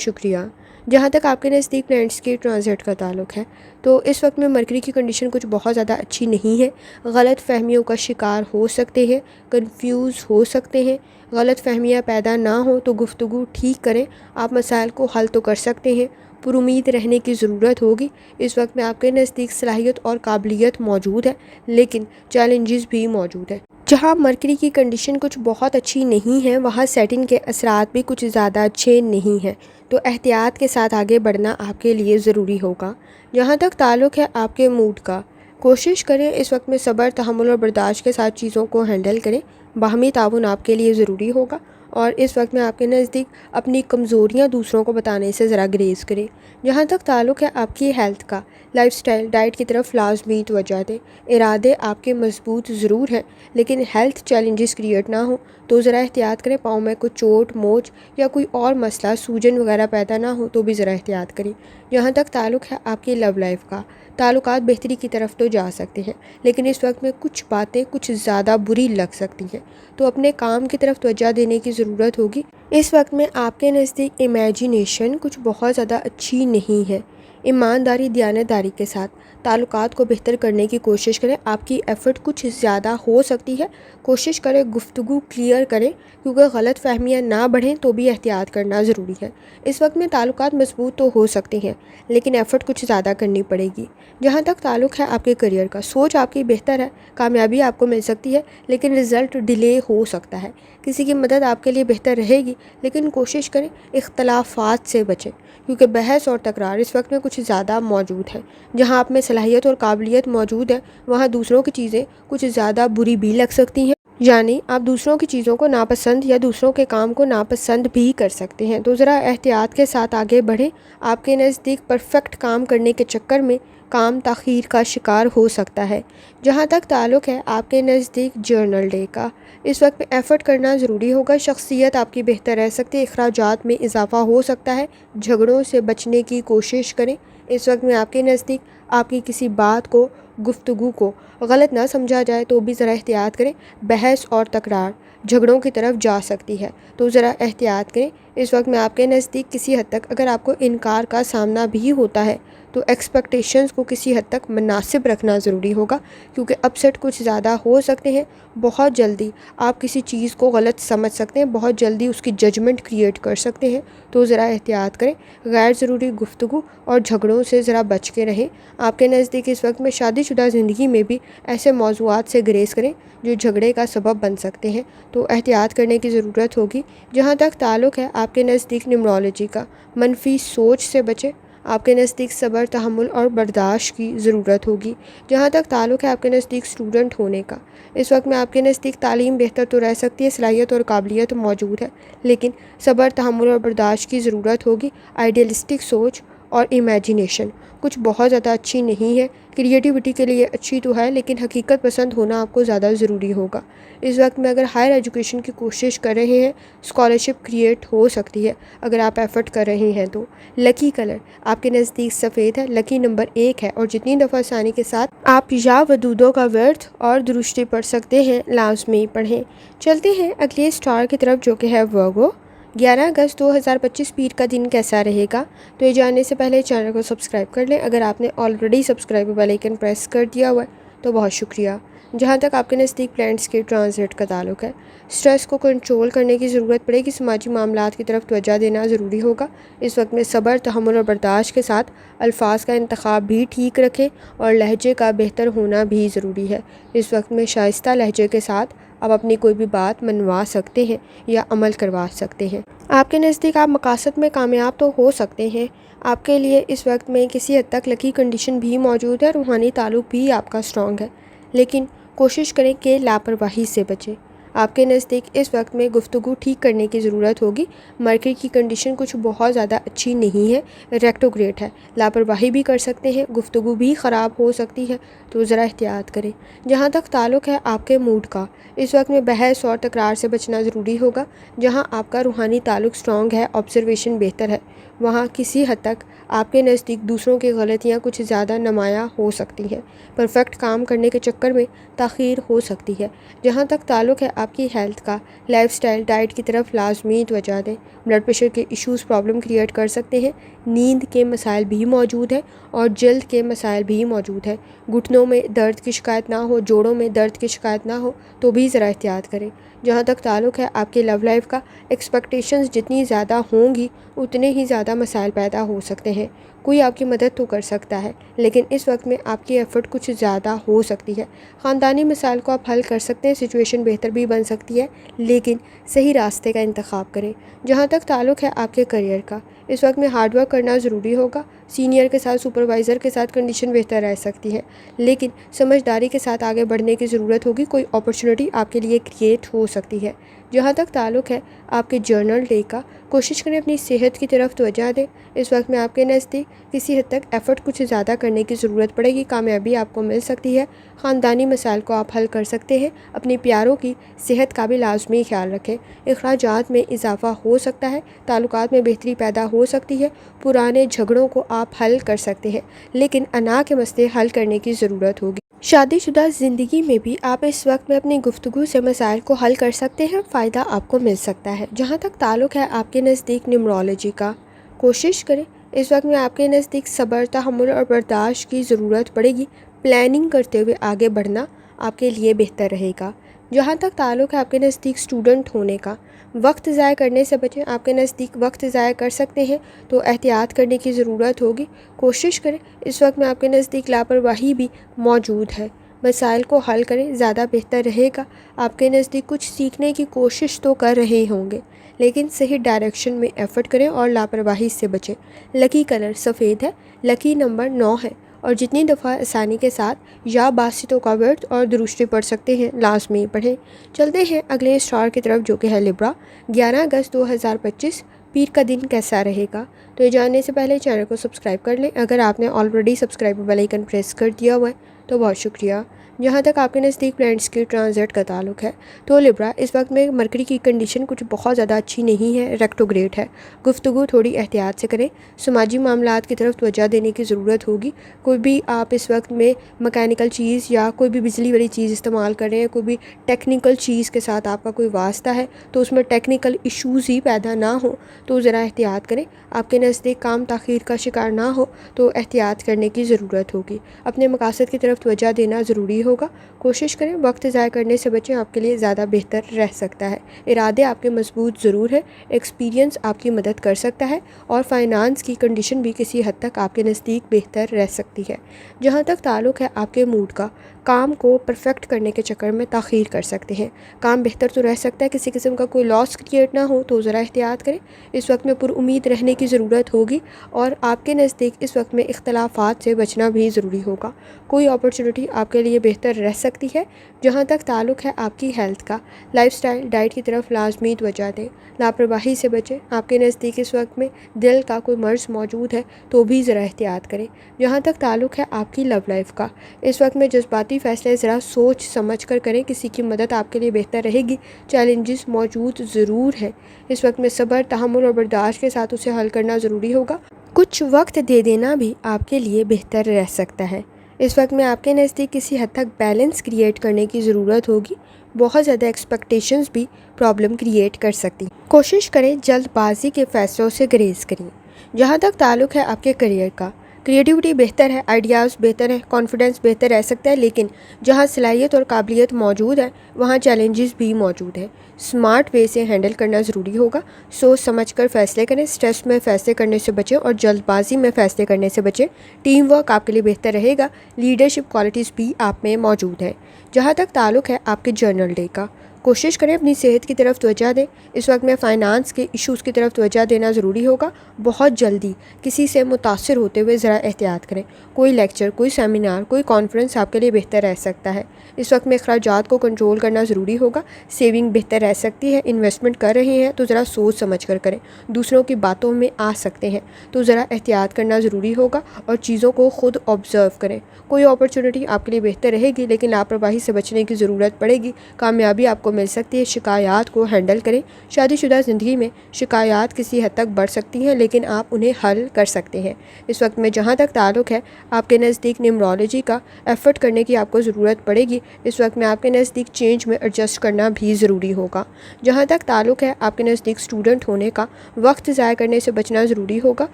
شکریہ۔ جہاں تک آپ کے نزدیک پلانٹس کی ٹرانزٹ کا تعلق ہے تو اس وقت میں مرکری کی کنڈیشن کچھ بہت زیادہ اچھی نہیں ہے۔ غلط فہمیوں کا شکار ہو سکتے ہیں، کنفیوز ہو سکتے ہیں۔ غلط فہمیاں پیدا نہ ہوں تو گفتگو ٹھیک کریں، آپ مسائل کو حل تو کر سکتے ہیں۔ پر امید رہنے کی ضرورت ہوگی۔ اس وقت میں آپ کے نزدیک صلاحیت اور قابلیت موجود ہے، لیکن چیلنجز بھی موجود ہیں۔ جہاں مرکری کی کنڈیشن کچھ بہت اچھی نہیں ہے، وہاں سیٹنگ کے اثرات بھی کچھ زیادہ اچھے نہیں ہیں، تو احتیاط کے ساتھ آگے بڑھنا آپ کے لیے ضروری ہوگا۔ جہاں تک تعلق ہے آپ کے موڈ کا، کوشش کریں اس وقت میں صبر، تحمل اور برداشت کے ساتھ چیزوں کو ہینڈل کریں۔ باہمی تعاون آپ کے لیے ضروری ہوگا، اور اس وقت میں آپ کے نزدیک اپنی کمزوریاں دوسروں کو بتانے سے ذرا گریز کریں۔ جہاں تک تعلق ہے آپ کی ہیلتھ کا، لائف سٹائل، ڈائٹ کی طرف لازمی توجہ دیں۔ ارادے آپ کے مضبوط ضرور ہیں، لیکن ہیلتھ چیلنجز کریٹ نہ ہوں تو ذرا احتیاط کریں۔ پاؤں میں کچھ چوٹ، موچ یا کوئی اور مسئلہ، سوجن وغیرہ پیدا نہ ہو تو بھی ذرا احتیاط کریں۔ جہاں تک تعلق ہے آپ کی لو لائف کا، تعلقات بہتری کی طرف تو جا سکتے ہیں، لیکن اس وقت میں کچھ باتیں کچھ زیادہ بری لگ سکتی ہیں، تو اپنے کام کی طرف توجہ دینے کی ضرورت ہوگی۔ اس وقت میں آپ کے نزدیک امیجینیشن کچھ بہت زیادہ اچھی نہیں ہے۔ ایمانداری، دیانتداری کے ساتھ تعلقات کو بہتر کرنے کی کوشش کریں۔ آپ کی ایفرٹ کچھ زیادہ ہو سکتی ہے، کوشش کریں گفتگو کلیئر کریں، کیونکہ غلط فہمیاں نہ بڑھیں تو بھی احتیاط کرنا ضروری ہے۔ اس وقت میں تعلقات مضبوط تو ہو سکتے ہیں، لیکن ایفرٹ کچھ زیادہ کرنی پڑے گی۔ جہاں تک تعلق ہے آپ کے کریئر کا، سوچ آپ کی بہتر ہے، کامیابی آپ کو مل سکتی ہے، لیکن رزلٹ ڈیلے ہو سکتا ہے۔ کسی کی مدد آپ کے لیے بہتر رہے گی، لیکن کوشش کریں اختلافات سے بچیں، کیونکہ بحث اور تکرار اس وقت میں کچھ زیادہ موجود ہے۔ جہاں آپ میں صلاحیت اور قابلیت موجود ہے، وہاں دوسروں کی چیزیں کچھ زیادہ بری بھی لگ سکتی ہیں، یعنی آپ دوسروں کی چیزوں کو ناپسند یا دوسروں کے کام کو ناپسند بھی کر سکتے ہیں، تو ذرا احتیاط کے ساتھ آگے بڑھیں۔ آپ کے نزدیک پرفیکٹ کام کرنے کے چکر میں کام تاخیر کا شکار ہو سکتا ہے۔ جہاں تک تعلق ہے آپ کے نزدیک جرنل ڈے کا، اس وقت میں ایفرٹ کرنا ضروری ہوگا۔ شخصیت آپ کی بہتر رہ سکتی ہے، اخراجات میں اضافہ ہو سکتا ہے، جھگڑوں سے بچنے کی کوشش کریں۔ اس وقت میں آپ کے نزدیک آپ کی کسی بات کو، گفتگو کو غلط نہ سمجھا جائے تو بھی ذرا احتیاط کریں۔ بحث اور تکرار جھگڑوں کی طرف جا سکتی ہے، تو ذرا احتیاط کریں۔ اس وقت میں آپ کے نزدیک کسی حد تک اگر آپ کو انکار کا سامنا بھی ہوتا ہے تو ایکسپیکٹیشنز کو کسی حد تک مناسب رکھنا ضروری ہوگا، کیونکہ اپسیٹ کچھ زیادہ ہو سکتے ہیں۔ بہت جلدی آپ کسی چیز کو غلط سمجھ سکتے ہیں، بہت جلدی اس کی ججمنٹ کریٹ کر سکتے ہیں، تو ذرا احتیاط کریں۔ غیر ضروری گفتگو اور جھگڑوں سے ذرا بچ کے رہیں۔ آپ کے نزدیک اس وقت میں شادی شدہ زندگی میں بھی ایسے موضوعات سے گریز کریں جو جھگڑے کا سبب بن سکتے ہیں، تو احتیاط کرنے کی ضرورت ہوگی۔ جہاں تک تعلق ہے آپ کے نزدیک نیومرولوجی کا، منفی سوچ سے بچیں۔ آپ کے نزدیک صبر، تحمل اور برداشت کی ضرورت ہوگی۔ جہاں تک تعلق ہے آپ کے نزدیک اسٹوڈنٹ ہونے کا، اس وقت میں آپ کے نزدیک تعلیم بہتر تو رہ سکتی ہے، صلاحیت اور قابلیت موجود ہے، لیکن صبر، تحمل اور برداشت کی ضرورت ہوگی۔ آئیڈیلسٹک سوچ اور امیجینیشن کچھ بہت زیادہ اچھی نہیں ہے۔ کریٹیوٹی کے لیے اچھی تو ہے، لیکن حقیقت پسند ہونا آپ کو زیادہ ضروری ہوگا۔ اس وقت میں اگر ہائر ایجوکیشن کی کوشش کر رہے ہیں، اسکالرشپ کریٹ ہو سکتی ہے اگر آپ ایفرٹ کر رہے ہیں تو۔ لکی کلر آپ کے نزدیک سفید ہے، لکی نمبر 1 ہے، اور جتنی دفعہ آسانی کے ساتھ آپ یا ودودوں کا ورد اور درود شریف پڑھ سکتے ہیں، لازمی پڑھیں۔ چلتے ہیں اگلے سٹار کی طرف جو کہ ہے ورگو۔ 11 اگست 2025 پیر کا دن کیسا رہے گا؟ تو یہ جاننے سے پہلے چینل کو سبسکرائب کر لیں۔ اگر آپ نے already subscribe bell icon press کر دیا ہوا ہے تو بہت شکریہ۔ جہاں تک آپ کے نزدیک پلانٹس کے ٹرانزٹ کا تعلق ہے، سٹریس کو کنٹرول کرنے کی ضرورت پڑے گی، سماجی معاملات کی طرف توجہ دینا ضروری ہوگا۔ اس وقت میں صبر، تحمل اور برداشت کے ساتھ الفاظ کا انتخاب بھی ٹھیک رکھیں، اور لہجے کا بہتر ہونا بھی ضروری ہے۔ اس وقت میں شائستہ لہجے کے ساتھ آپ اپنی کوئی بھی بات منوا سکتے ہیں یا عمل کروا سکتے ہیں۔ آپ کے نزدیک آپ مقاصد میں کامیاب تو ہو سکتے ہیں۔ آپ کے لیے اس وقت میں کسی حد تک لکی کنڈیشن بھی موجود ہے، روحانی تعلق بھی آپ کا اسٹرانگ ہے، لیکن کوشش کریں کہ لاپرواہی سے بچیں۔ آپ کے نزدیک اس وقت میں گفتگو ٹھیک کرنے کی ضرورت ہوگی۔ مرکری کی کنڈیشن کچھ بہت زیادہ اچھی نہیں ہے، ریکٹوگریڈ ہے، لاپرواہی بھی کر سکتے ہیں، گفتگو بھی خراب ہو سکتی ہے، تو ذرا احتیاط کریں۔ جہاں تک تعلق ہے آپ کے موڈ کا، اس وقت میں بحث اور تکرار سے بچنا ضروری ہوگا۔ جہاں آپ کا روحانی تعلق سٹرونگ ہے، آبزرویشن بہتر ہے، وہاں کسی حد تک آپ کے نزدیک دوسروں کی غلطیاں کچھ زیادہ نمایاں ہو سکتی ہیں۔ پرفیکٹ کام کرنے کے چکر میں تاخیر ہو سکتی ہے۔ جہاں تک تعلق ہے آپ کی ہیلتھ کا، لائف سٹائل ڈائٹ کی طرف لازمی توجہ دیں۔ بلڈ پریشر کے ایشوز پرابلم کریٹ کر سکتے ہیں، نیند کے مسائل بھی موجود ہیں اور جلد کے مسائل بھی موجود ہیں۔ گھٹنوں میں درد کی شکایت نہ ہو، جوڑوں میں درد کی شکایت نہ ہو تو بھی ذرا احتیاط کریں۔ جہاں تک تعلق ہے آپ کے لو لائف کا، ایکسپیکٹیشنز جتنی زیادہ ہوں گی اتنے ہی زیادہ مسائل پیدا ہو سکتے ہیں۔ کوئی آپ کی مدد تو کر سکتا ہے لیکن اس وقت میں آپ کی ایفرٹ کچھ زیادہ ہو سکتی ہے۔ خاندانی مسائل کو آپ حل کر سکتے ہیں، سچویشن بہتر بھی بن سکتی ہے لیکن صحیح راستے کا انتخاب کریں۔ جہاں تک تعلق ہے آپ کے کریئر کا، اس وقت میں ہارڈ ورک کرنا ضروری ہوگا۔ سینئر کے ساتھ، سپروائزر کے ساتھ کنڈیشن بہتر رہ سکتی ہے لیکن سمجھداری کے ساتھ آگے بڑھنے کی ضرورت ہوگی، کوئی اپرچونٹی آپ کے لیے کریٹ ہو سکتی ہے۔ جہاں تک تعلق ہے آپ کے جرنل ڈے کا، کوشش کریں اپنی صحت کی طرف توجہ دیں۔ اس وقت میں آپ کے نزدیک کسی حد تک ایفرٹ کچھ زیادہ کرنے کی ضرورت پڑے گی، کامیابی آپ کو مل سکتی ہے۔ خاندانی مسائل کو آپ حل کر سکتے ہیں۔ اپنے پیاروں کی صحت کا بھی لازمی خیال رکھیں۔ اخراجات میں اضافہ ہو سکتا ہے، تعلقات میں بہتری پیدا ہو سکتی ہے۔ پرانے جھگڑوں کو آپ حل کر سکتے ہیں لیکن انا کے مسئلے حل کرنے کی ضرورت ہوگی۔ شادی شدہ زندگی میں بھی آپ اس وقت میں اپنی گفتگو سے مسائل کو حل کر سکتے ہیں، فائدہ آپ کو مل سکتا ہے۔ جہاں تک تعلق ہے آپ کے نزدیک نیومرولوجی کا، کوشش کریں اس وقت میں آپ کے نزدیک صبر، تحمل اور برداشت کی ضرورت پڑے گی۔ پلاننگ کرتے ہوئے آگے بڑھنا آپ کے لیے بہتر رہے گا۔ جہاں تک تعلق ہے آپ کے نزدیک اسٹوڈنٹ ہونے کا، وقت ضائع کرنے سے بچیں۔ آپ کے نزدیک وقت ضائع کر سکتے ہیں تو احتیاط کرنے کی ضرورت ہوگی۔ کوشش کریں، اس وقت میں آپ کے نزدیک لاپرواہی بھی موجود ہے، مسائل کو حل کریں، زیادہ بہتر رہے گا۔ آپ کے نزدیک کچھ سیکھنے کی کوشش تو کر رہے ہوں گے لیکن صحیح ڈائریکشن میں ایفرٹ کریں اور لاپرواہی سے بچیں۔ لکی کلر سفید ہے، لکی نمبر 9 ہے اور جتنی دفعہ آسانی کے ساتھ یا باسطوں کا ورد اور درشتی پڑھ سکتے ہیں لازمی پڑھیں۔ چلتے ہیں اگلے اسٹار کی طرف جو کہ ہے لبرا۔ 11 اگست 2025 پیر کا دن کیسا رہے گا؟ تو یہ جاننے سے پہلے چینل کو سبسکرائب کر لیں۔ اگر آپ نے already subscribe bell icon press کر دیا ہوا ہے تو بہت شکریہ۔ جہاں تک آپ کے نزدیک پلانٹس کی ٹرانزٹ کا تعلق ہے تو لبرا، اس وقت میں مرکری کی کنڈیشن کچھ بہت زیادہ اچھی نہیں ہے، ریکٹوگریڈ ہے۔ گفتگو تھوڑی احتیاط سے کریں، سماجی معاملات کی طرف توجہ دینے کی ضرورت ہوگی۔ کوئی بھی آپ اس وقت میں مکینیکل چیز یا کوئی بھی بجلی والی چیز استعمال کر رہے ہیں، کوئی بھی ٹیکنیکل چیز کے ساتھ آپ کا کوئی واسطہ ہے تو اس میں ٹیکنیکل ایشوز ہی پیدا نہ ہو تو ذرا احتیاط کریں۔ آپ کے نزدیک کام تاخیر کا شکار نہ ہو تو احتیاط کرنے کی ضرورت ہوگی۔ اپنے مقاصد کی طرف توجہ دینا ضروری ہوگا۔ کوشش کریں وقت ضائع کرنے سے بچیں، آپ کے لیے زیادہ بہتر رہ سکتا ہے۔ ارادے آپ کے مضبوط ضرور ہے، ایکسپیرینس آپ کی مدد کر سکتا ہے اور فائنانس کی کنڈیشن بھی کسی حد تک آپ کے نزدیک بہتر رہ سکتی ہے۔ جہاں تک تعلق ہے آپ کے موڈ کا، کام کو پرفیکٹ کرنے کے چکر میں تاخیر کر سکتے ہیں۔ کام بہتر تو رہ سکتا ہے، کسی قسم کا کوئی لاس کریٹ نہ ہو تو ذرا احتیاط کریں۔ اس وقت میں پر امید رہنے کی ضرورت ہوگی اور آپ کے نزدیک اس وقت میں اختلافات سے بچنا بھی ضروری ہوگا۔ کوئی اپرچونٹی آپ کے لیے بہتر رہ سکتی ہے۔ جہاں تک تعلق ہے آپ کی ہیلتھ کا، لائف سٹائل ڈائٹ کی طرف لازمی توجہ دیں، لاپرواہی سے بچیں۔ آپ کے نزدیک اس وقت میں دل کا کوئی مرض موجود ہے تو بھی ذرا احتیاط کریں۔ جہاں تک تعلق ہے آپ کی لو لائف کا، اس وقت میں جذباتی فیصلے ذرا سوچ سمجھ کر کریں، کسی کی مدد آپ کے لیے بہتر رہے گی۔ چیلنجز موجود ضرور ہیں، اس وقت میں صبر، تحمل اور برداشت کے ساتھ اسے حل کرنا ضروری ہوگا۔ کچھ وقت دے دینا بھی آپ کے لیے بہتر رہ سکتا ہے۔ اس وقت میں آپ کے نزدیک کسی حد تک بیلنس کریٹ کرنے کی ضرورت ہوگی۔ بہت زیادہ ایکسپیکٹیشنز بھی پرابلم کریٹ کر سکتی ہیں۔ کوشش کریں جلد بازی کے فیصلوں سے گریز کریں۔ جہاں تک تعلق ہے آپ کے کریئر کا، کریٹیوٹی بہتر ہے، آئیڈیاز بہتر ہیں، کانفیڈنس بہتر رہ سکتا ہے لیکن جہاں صلاحیت اور قابلیت موجود ہے وہاں چیلنجز بھی موجود ہیں۔ سمارٹ وے سے ہینڈل کرنا ضروری ہوگا۔ سوچ سمجھ کر فیصلے کریں، سٹریس میں فیصلے کرنے سے بچیں اور جلد بازی میں فیصلے کرنے سے بچیں۔ ٹیم ورک آپ کے لیے بہتر رہے گا، لیڈرشپ کوالٹیز بھی آپ میں موجود ہیں۔ جہاں تک تعلق ہے آپ کے جرنل ڈے کا، کوشش کریں اپنی صحت کی طرف توجہ دیں۔ اس وقت میں فائنانس کے ایشوز کی طرف توجہ دینا ضروری ہوگا۔ بہت جلدی کسی سے متاثر ہوتے ہوئے ذرا احتیاط کریں۔ کوئی لیکچر، کوئی سیمینار، کوئی کانفرنس آپ کے لیے بہتر رہ سکتا ہے۔ اس وقت میں اخراجات کو کنٹرول کرنا ضروری ہوگا۔ سیونگ بہتر رہ سکتی ہے۔ انویسٹمنٹ کر رہے ہیں تو ذرا سوچ سمجھ کر کریں۔ دوسروں کی باتوں میں آ سکتے ہیں تو ذرا احتیاط کرنا ضروری ہوگا اور چیزوں کو خود آبزرو کریں۔ کوئی اپرچونٹی آپ کے لیے بہتر رہے گی لیکن لاپرواہی سے بچنے کی ضرورت پڑے گی۔ کامیابی آپ کو مل سکتی ہے۔ شکایات کو ہینڈل کریں۔ شادی شدہ زندگی میں شکایات کسی حد تک بڑھ سکتی ہیں لیکن آپ انہیں حل کر سکتے ہیں۔ اس وقت میں جہاں تک تعلق ہے آپ کے نزدیک نیومرولوجی کا ایفرٹ کرنے کی آپ کو ضرورت پڑے گی۔ اس وقت میں آپ کے نزدیک چینج میں ایڈجسٹ کرنا بھی ضروری ہوگا۔ جہاں تک تعلق ہے آپ کے نزدیک اسٹوڈنٹ ہونے کا وقت ضائع کرنے سے بچنا ضروری ہوگا۔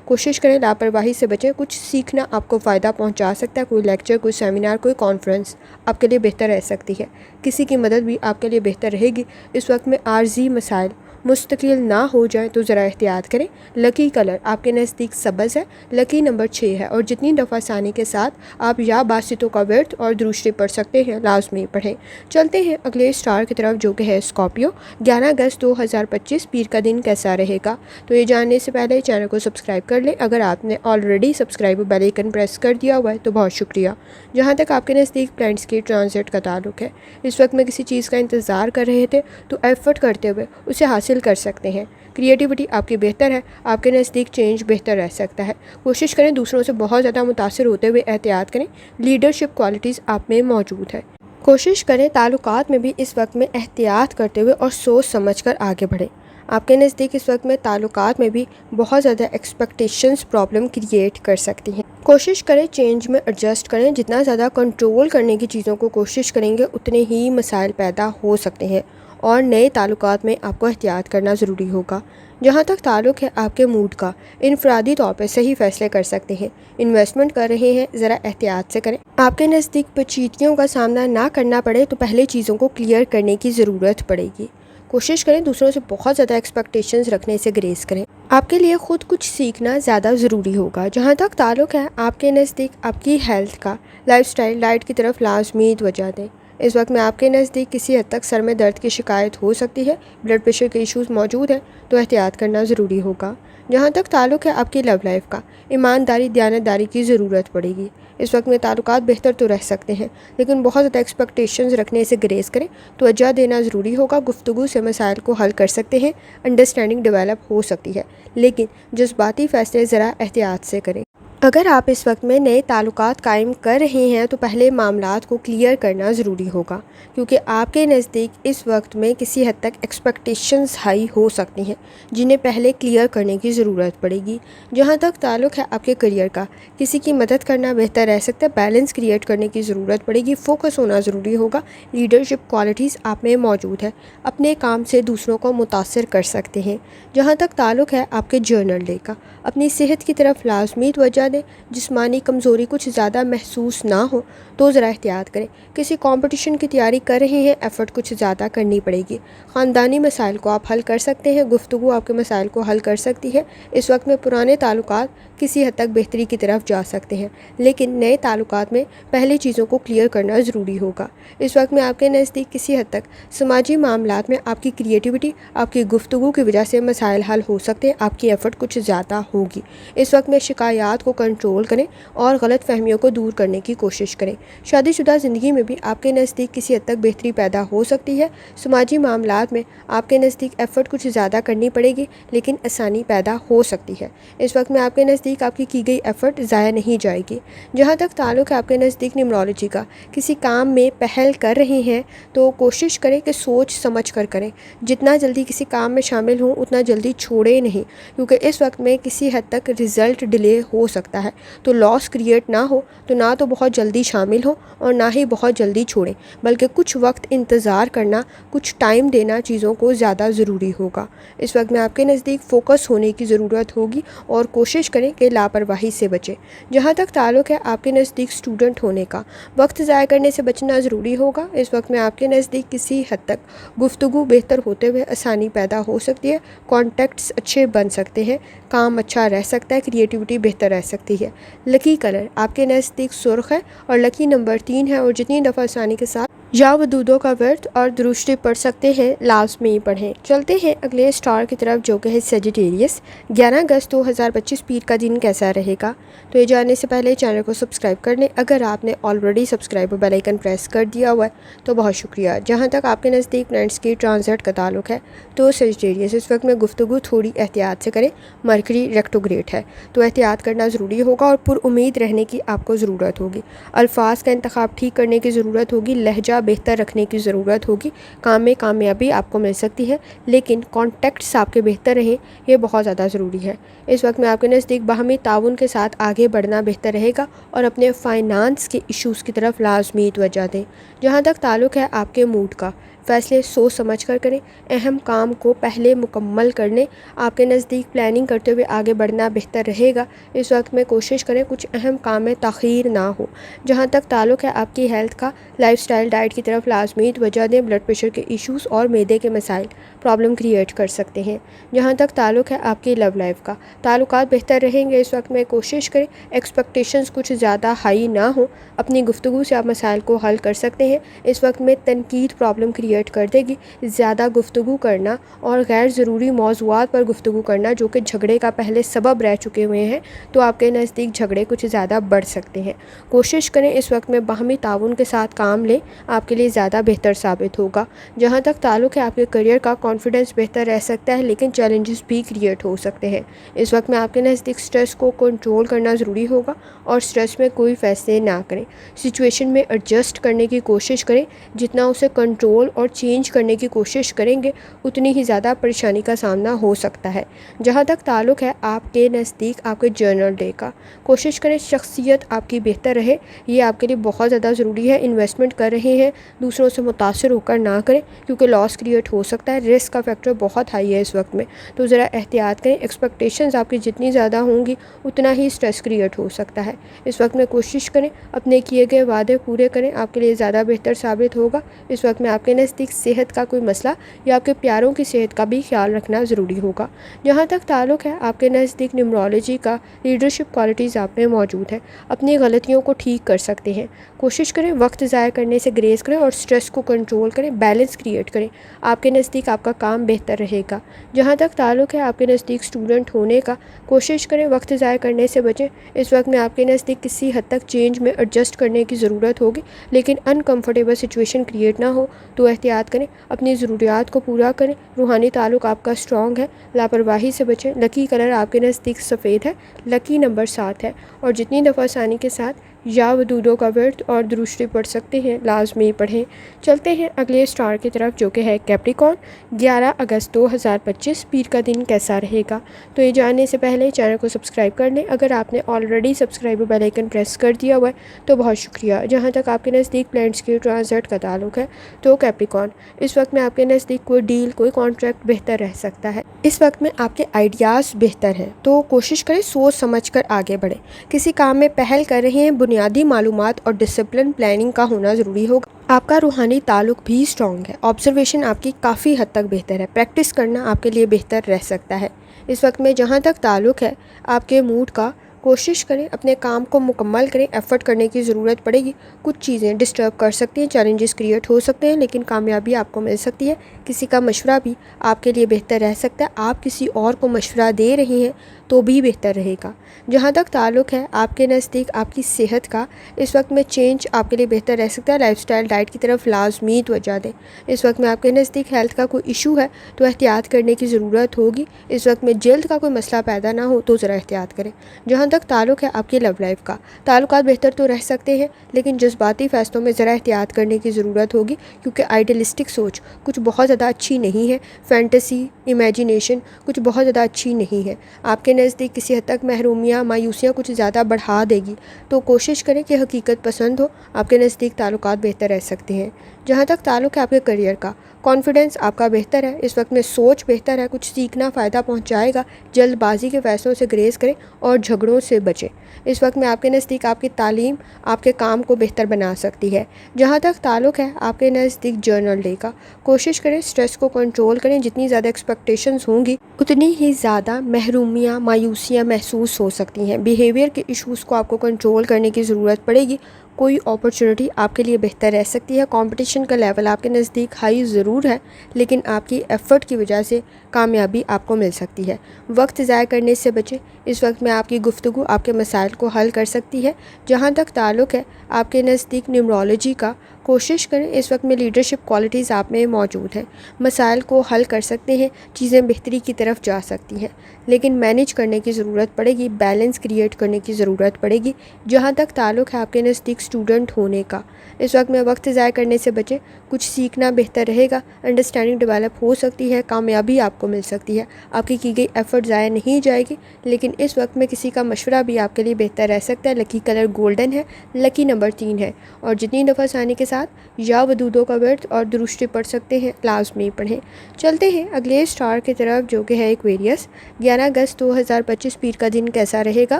کوشش کریں لاپرواہی سے بچیں۔ کچھ سیکھنا آپ کو فائدہ پہنچا سکتا ہے۔ کوئی لیکچر، کوئی سیمینار، کوئی کانفرنس آپ کے لیے بہتر رہ سکتی ہے۔ کسی کی مدد بھی آپ کے لیے بہتر رہے گی۔ اس وقت میں عارضی مسائل مستقل نہ ہو جائیں تو ذرا احتیاط کریں۔ لکی کلر آپ کے نزدیک سبز ہے۔ لکی نمبر 6 ہے اور جتنی دفعہ ثانی کے ساتھ آپ یا باسطوں کا ورد اور درود شریف پڑھ سکتے ہیں لازمی پڑھیں۔ چلتے ہیں اگلے اسٹار کی طرف جو کہ ہے اسکارپیو۔ 11 اگست 2025 پیر کا دن کیسا رہے گا؟ تو یہ جاننے سے پہلے چینل کو سبسکرائب کر لیں۔ اگر آپ نے already subscribe bell icon press کر دیا ہوا ہے تو بہت شکریہ۔ جہاں تک آپ کے نزدیک پلانٹس کے ٹرانزٹ کا تعلق ہے، اس وقت میں کسی چیز کا انتظار کر رہے تھے تو ایفرٹ کرتے ہوئے اسے حاصل کر سکتے ہیں۔ کریٹیوٹی آپ کی بہتر ہے۔ آپ کے نزدیک چینج بہتر رہ سکتا ہے۔ کوشش کریں دوسروں سے بہت زیادہ متاثر ہوتے ہوئے احتیاط کریں۔ لیڈرشپ کوالٹیز آپ میں موجود ہے۔ کوشش کریں تعلقات میں بھی اس وقت میں احتیاط کرتے ہوئے اور سوچ سمجھ کر آگے بڑھیں۔ آپ کے نزدیک اس وقت میں تعلقات میں بھی بہت زیادہ ایکسپیکٹیشنز پرابلم کریٹ کر سکتی ہیں۔ کوشش کریں چینج میں ایڈجسٹ کریں۔ جتنا زیادہ کنٹرول کرنے کی چیزوں کو کوشش کریں گے اتنے ہی مسائل پیدا ہو سکتے ہیں اور نئے تعلقات میں آپ کو احتیاط کرنا ضروری ہوگا۔ جہاں تک تعلق ہے آپ کے موڈ کا، انفرادی طور پہ صحیح فیصلے کر سکتے ہیں۔ انویسٹمنٹ کر رہے ہیں ذرا احتیاط سے کریں۔ آپ کے نزدیک پیچیدگیوں کا سامنا نہ کرنا پڑے تو پہلے چیزوں کو کلیئر کرنے کی ضرورت پڑے گی۔ کوشش کریں دوسروں سے بہت زیادہ ایکسپیکٹیشنز رکھنے سے گریز کریں۔ آپ کے لیے خود کچھ سیکھنا زیادہ ضروری ہوگا۔ جہاں تک تعلق ہے آپ کے نزدیک آپ کی ہیلتھ کا، لائف سٹائل ڈائٹ کی طرف لازمی توجہ دیں۔ اس وقت میں آپ کے نزدیک کسی حد تک سر میں درد کی شکایت ہو سکتی ہے۔ بلڈ پریشر کے ایشوز موجود ہیں تو احتیاط کرنا ضروری ہوگا۔ جہاں تک تعلق ہے آپ کی لو لائف کا، ایمانداری، دیانتداری کی ضرورت پڑے گی۔ اس وقت میں تعلقات بہتر تو رہ سکتے ہیں لیکن بہت زیادہ ایکسپیکٹیشنز رکھنے سے گریز کریں۔ توجہ دینا ضروری ہوگا۔ گفتگو سے مسائل کو حل کر سکتے ہیں۔ انڈرسٹینڈنگ ڈیولپ ہو سکتی ہے لیکن جذباتی فیصلے ذرا احتیاط سے کریں۔ اگر آپ اس وقت میں نئے تعلقات قائم کر رہے ہیں تو پہلے معاملات کو کلیئر کرنا ضروری ہوگا کیونکہ آپ کے نزدیک اس وقت میں کسی حد تک ایکسپیکٹیشنز ہائی ہو سکتی ہیں جنہیں پہلے کلیئر کرنے کی ضرورت پڑے گی۔ جہاں تک تعلق ہے آپ کے کریئر کا، کسی کی مدد کرنا بہتر رہ سکتا ہے۔ بیلنس کریٹ کرنے کی ضرورت پڑے گی۔ فوکس ہونا ضروری ہوگا۔ لیڈرشپ کوالٹیز آپ میں موجود ہے۔ اپنے کام سے دوسروں کو متاثر کر سکتے ہیں۔ جہاں تک تعلق ہے آپ کے جرنل ڈے کا، اپنی صحت کی طرف لازمی توجہ دیں۔ جسمانی کمزوری کچھ زیادہ محسوس نہ ہو تو ذرا احتیاط کریں۔ کسی کمپٹیشن کی تیاری کر رہے ہیں، ایفرٹ کچھ زیادہ کرنی پڑے گی۔ خاندانی مسائل کو آپ حل کر سکتے ہیں۔ گفتگو آپ کے مسائل کو حل کر سکتی ہے۔ اس وقت میں پرانے تعلقات کسی حد تک بہتری کی طرف جا سکتے ہیں لیکن نئے تعلقات میں پہلے چیزوں کو کلیئر کرنا ضروری ہوگا۔ اس وقت میں آپ کے نزدیک کسی حد تک سماجی معاملات میں آپ کی کریٹیوٹی، آپ کی گفتگو کی وجہ سے مسائل حل ہو سکتے ہیں۔ آپ کی ایفرٹ کچھ زیادہ ہوگی۔ اس وقت میں شکایات کو کنٹرول کریں اور غلط فہمیوں کو دور کرنے کی کوشش کریں۔ شادی شدہ زندگی میں بھی آپ کے نزدیک کسی حد تک بہتری پیدا ہو سکتی ہے۔ سماجی معاملات میں آپ کے نزدیک ایفرٹ کچھ زیادہ کرنی پڑے گی لیکن آسانی پیدا ہو سکتی ہے۔ اس وقت میں آپ کے نزدیک آپ کی گئی ایفرٹ ضائع نہیں جائے گی۔ جہاں تک تعلق ہے آپ کے نزدیک نیومرولوجی کا، کسی کام میں پہل کر رہے ہیں تو کوشش کریں کہ سوچ سمجھ کر کریں۔ جتنا جلدی کسی کام میں شامل ہوں اتنا جلدی چھوڑیں نہیں کیونکہ اس وقت میں کسی حد تک رزلٹ ڈیلے ہو سکتا ہے۔ تو لاس کریٹ نہ ہو تو نہ تو بہت جلدی شامل ہو اور نہ ہی بہت جلدی چھوڑیں بلکہ کچھ وقت انتظار کرنا، کچھ ٹائم دینا چیزوں کو زیادہ ضروری ہوگا۔ اس وقت میں آپ کے نزدیک فوکس ہونے کی ضرورت ہوگی اور کوشش کریں کہ لاپرواہی سے بچیں۔ جہاں تک تعلق ہے آپ کے نزدیک اسٹوڈنٹ ہونے کا، وقت ضائع کرنے سے بچنا ضروری ہوگا۔ اس وقت میں آپ کے نزدیک کسی حد تک گفتگو بہتر ہوتے ہوئے آسانی پیدا ہو سکتی ہے۔ کانٹیکٹس اچھے بن سکتے ہیں، کام اچھا رہ سکتا ہے، کریٹیوٹی بہتر رہ سکتی ہے۔ لکی کلر آپ کے نزدیک سرخ ہے اور لکی نمبر 3 ہے اور جتنی دفعہ آسانی کے ساتھ یا ودودوں کا ورد اور درشتی پڑھ سکتے ہیں، لازمی پڑھیں۔ چلتے ہیں اگلے اسٹار کی طرف جو کہ ہے سیجیٹیریس۔ 11 اگست 2025 پیر کا دن کیسا رہے گا؟ تو یہ جاننے سے پہلے چینل کو سبسکرائب کر لیں۔ اگر آپ نے already subscribe bell icon press کر دیا ہوا ہے تو بہت شکریہ۔ جہاں تک آپ کے نزدیک پلانٹس کی ٹرانزٹ کا تعلق ہے تو سیجیٹیریس اس وقت میں گفتگو تھوڑی احتیاط سے کریں۔ مرکری ریکٹوگریڈ ہے تو احتیاط کرنا ضروری ہوگا اور پر امید رہنے کی آپ کو ضرورت ہوگی۔ الفاظ کا انتخاب ٹھیک کرنے کی ضرورت ہوگی، لہجہ بہتر رکھنے کی ضرورت ہوگی۔ کام میں کامیابی آپ کو مل سکتی ہے لیکن کانٹیکٹس آپ کے بہتر رہیں، یہ بہت زیادہ ضروری ہے۔ اس وقت میں آپ کے نزدیک باہمی تعاون کے ساتھ آگے بڑھنا بہتر رہے گا اور اپنے فائنانس کے ایشوز کی طرف لازمی توجہ دیں۔ جہاں تک تعلق ہے آپ کے موڈ کا، فیصلے سوچ سمجھ کر کریں، اہم کام کو پہلے مکمل کر لیں۔ آپ کے نزدیک پلاننگ کرتے ہوئے آگے بڑھنا بہتر رہے گا۔ اس وقت میں کوشش کریں کچھ اہم کام میں تاخیر نہ ہو۔ جہاں تک تعلق ہے آپ کی ہیلتھ کا، لائف سٹائل ڈائٹ کی طرف لازمی توجہ دیں۔ بلڈ پریشر کے ایشوز اور معدے کے مسائل پرابلم کریٹ کر سکتے ہیں۔ جہاں تک تعلق ہے آپ کی لو لائف کا، تعلقات بہتر رہیں گے۔ اس وقت میں کوشش کریں ایکسپیکٹیشنز کچھ زیادہ ہائی نہ ہوں۔ اپنی گفتگو سے آپ مسائل کو حل کر سکتے ہیں۔ اس وقت میں تنقید پرابلم کریٹ کر دے گی۔ زیادہ گفتگو کرنا اور غیر ضروری موضوعات پر گفتگو کرنا جو کہ جھگڑے کا پہلے سبب رہ چکے ہوئے ہیں تو آپ کے نزدیک جھگڑے کچھ زیادہ بڑھ سکتے ہیں۔ کوشش کریں اس وقت میں باہمی تعاون کے ساتھ کام لیں، آپ کے لیے زیادہ بہتر ثابت ہوگا۔ جہاں تک تعلق ہے آپ کے کریئر کا، کانفیڈنس بہتر رہ سکتا ہے لیکن چیلنجز بھی کریٹ ہو سکتے ہیں۔ اس وقت میں آپ کے نزدیک سٹریس کو کنٹرول کرنا ضروری ہوگا اور سٹریس میں کوئی فیصلے نہ کریں۔ سچویشن میں ایڈجسٹ کرنے کی کوشش کریں، جتنا اسے کنٹرول اور چینج کرنے کی کوشش کریں گے اتنی ہی زیادہ پریشانی کا سامنا ہو سکتا ہے۔ جہاں تک تعلق ہے آپ کے نزدیک آپ کے جرنل ڈے کا، کوشش کریں شخصیت آپ کی بہتر رہے، یہ آپ کے لیے بہت زیادہ ضروری ہے۔ انویسٹمنٹ کر رہے ہیں دوسروں سے متاثر ہو کر نہ کریں کیونکہ لاس کریٹ ہو سکتا ہے۔ رسک کا فیکٹر بہت ہائی ہے اس وقت میں تو ذرا احتیاط کریں۔ ایکسپیکٹیشنز آپ کی جتنی زیادہ ہوں گی اتنا ہی سٹریس کریٹ ہو سکتا ہے۔ اس وقت میں کوشش کریں اپنے کیے گئے وعدے پورے کریں، آپ کے لیے زیادہ بہتر ثابت ہوگا۔ اس وقت میں آپ کے نزدیک صحت کا کوئی مسئلہ یا آپ کے پیاروں کی صحت کا بھی خیال رکھنا ضروری ہوگا۔ جہاں تک تعلق ہے آپ کے نزدیک نیومرولوجی کا، لیڈرشپ کوالٹیز آپ میں موجود ہے، اپنی غلطیوں کو ٹھیک کر سکتے ہیں۔ کوشش کریں وقت ضائع کرنے سے گریز کریں اور سٹریس کو کنٹرول کریں، بیلنس کریٹ کریں، آپ کے نزدیک آپ کا کام بہتر رہے گا۔ جہاں تک تعلق ہے آپ کے نزدیک اسٹوڈنٹ ہونے کا، کوشش کریں وقت ضائع کرنے سے بچیں۔ اس وقت میں آپ کے نزدیک کسی حد تک چینج میں ایڈجسٹ کرنے کی ضرورت ہوگی لیکن انکمفرٹیبل سچویشن کریٹ نہ ہو تو احتیاط کریں، اپنی ضروریات کو پورا کریں۔ روحانی تعلق آپ کا اسٹرانگ ہے، لاپرواہی سے بچیں۔ لکی کلر آپ کے نزدیک سفید ہے، لکی نمبر 7 ہے اور جتنی دفعہ آسانی کے ساتھ یا ودودوں کا ورد اور درشتی پڑھ سکتے ہیں لازمی پڑھیں۔ چلتے ہیں اگلے اسٹار کی طرف جو کہ ہے کیپریکارن۔ 11 اگست 2025 پیر کا دن کیسا رہے گا؟ تو یہ جاننے سے پہلے چینل کو سبسکرائب کر لیں۔ اگر آپ نے already subscribe bell icon press کر دیا ہوا ہے تو بہت شکریہ۔ جہاں تک آپ کے نزدیک پلانٹس کی ٹرانزٹ کا تعلق ہے تو کیپریکارن اس وقت میں آپ کے نزدیک کوئی ڈیل، کوئی کانٹریکٹ بہتر رہ سکتا ہے۔ اس وقت میں آپ کے آئیڈیاز بہتر ہیں تو کوشش کریں سوچ سمجھ کر آگے بڑھیں۔ کسی کام میں پہل کر رہے ہیں، بنیادی معلومات اور ڈسپلن پلاننگ کا ہونا ضروری ہوگا۔ آپ کا روحانی تعلق بھی اسٹرانگ ہے، آبزرویشن آپ کی کافی حد تک بہتر ہے، پریکٹس کرنا آپ کے لیے بہتر رہ سکتا ہے۔ اس وقت میں جہاں تک تعلق ہے آپ کے موڈ کا، کوشش کریں اپنے کام کو مکمل کریں، ایفرٹ کرنے کی ضرورت پڑے گی۔ کچھ چیزیں ڈسٹرب کر سکتی ہیں، چیلنجز کریٹ ہو سکتے ہیں لیکن کامیابی آپ کو مل سکتی ہے۔ کسی کا مشورہ بھی آپ کے لیے بہتر رہ سکتا ہے، آپ کسی اور کو مشورہ دے رہے ہیں تو بھی بہتر رہے گا۔ جہاں تک تعلق ہے آپ کے نزدیک آپ کی صحت کا، اس وقت میں چینج آپ کے لیے بہتر رہ سکتا ہے۔ لائف سٹائل ڈائٹ کی طرف لازمی توجہ دیں۔ اس وقت میں آپ کے نزدیک ہیلتھ کا کوئی ایشو ہے تو احتیاط کرنے کی ضرورت ہوگی۔ اس وقت میں جلد کا کوئی مسئلہ پیدا نہ ہو تو ذرا احتیاط کریں۔ جہاں تک تعلق ہے آپ کی لو لائف کا، تعلقات بہتر تو رہ سکتے ہیں لیکن جذباتی فیصلوں میں ذرا احتیاط کرنے کی ضرورت ہوگی کیونکہ آئیڈیلسٹک سوچ کچھ بہت زیادہ اچھی نہیں ہے، فینٹیسی، امیجینیشن کچھ بہت زیادہ اچھی نہیں ہے، آپ کے نزدیک کسی حد تک محرومیاں، مایوسیاں کچھ زیادہ بڑھا دے گی تو کوشش کریں کہ حقیقت پسند ہو، آپ کے نزدیک تعلقات بہتر رہ سکتے ہیں۔ جہاں تک تعلق ہے آپ کے کریئر کا، کانفیڈنس آپ کا بہتر ہے، اس وقت میں سوچ بہتر ہے، کچھ سیکھنا فائدہ پہنچائے گا، جلد بازی کے فیصلوں سے گریز کریں اور جھگڑوں سے بچیں۔ اس وقت میں آپ کے نزدیک آپ کی تعلیم آپ کے کام کو بہتر بنا سکتی ہے۔ جہاں تک تعلق ہے آپ کے نزدیک جرنل ڈے کا، کوشش کریں سٹریس کو کنٹرول کریں، جتنی زیادہ ایکسپیکٹیشنز ہوں گی اتنی ہی زیادہ محرومیاں، مایوسیاں محسوس ہو سکتی ہیں۔ بیہیویئر کے ایشوز کو آپ کو کنٹرول کرنے کی ضرورت پڑے گی، کوئی اپرچونٹی آپ کے لیے بہتر رہ سکتی ہے۔ کمپٹیشن کا لیول آپ کے نزدیک ہائی ضرور ہے، لیکن آپ کی ایفرٹ کی وجہ سے کامیابی آپ کو مل سکتی ہے۔ وقت ضائع کرنے سے بچیں۔ اس وقت میں آپ کی گفتگو آپ کے مسائل کو حل کر سکتی ہے۔ جہاں تک تعلق ہے آپ کے نزدیک نیورولوجی کا، کوشش کریں اس وقت میں لیڈرشپ کوالٹیز آپ میں موجود ہیں، مسائل کو حل کر سکتے ہیں، چیزیں بہتری کی طرف جا سکتی ہیں، لیکن مینیج کرنے کی ضرورت پڑے گی، بیلنس کریٹ کرنے کی ضرورت پڑے گی۔ جہاں تک تعلق ہے آپ کے نزدیک اسٹوڈنٹ ہونے کا، اس وقت میں وقت ضائع کرنے سے بچیں، کچھ سیکھنا بہتر رہے گا، انڈرسٹینڈنگ ڈیولپ ہو سکتی ہے، کامیابی آپ کو مل سکتی ہے، آپ کی گئی ایفرٹ ضائع نہیں جائے گی، لیکن اس وقت میں کسی کا مشورہ بھی آپ کے لیے بہتر رہ سکتا ہے۔ لکی کلر گولڈن ہے، لکی نمبر 3 ہے، اور جتنی دفعہ آسانی کے ساتھ یا ودودوں کا ورد اور درشٹی پڑھ سکتے ہیں لازمی پڑھیں۔ چلتے ہیں اگلے اسٹار کی طرف جو کہ ہے ایکویریس۔ 11 اگست 2025 پیر کا دن کیسا رہے گا؟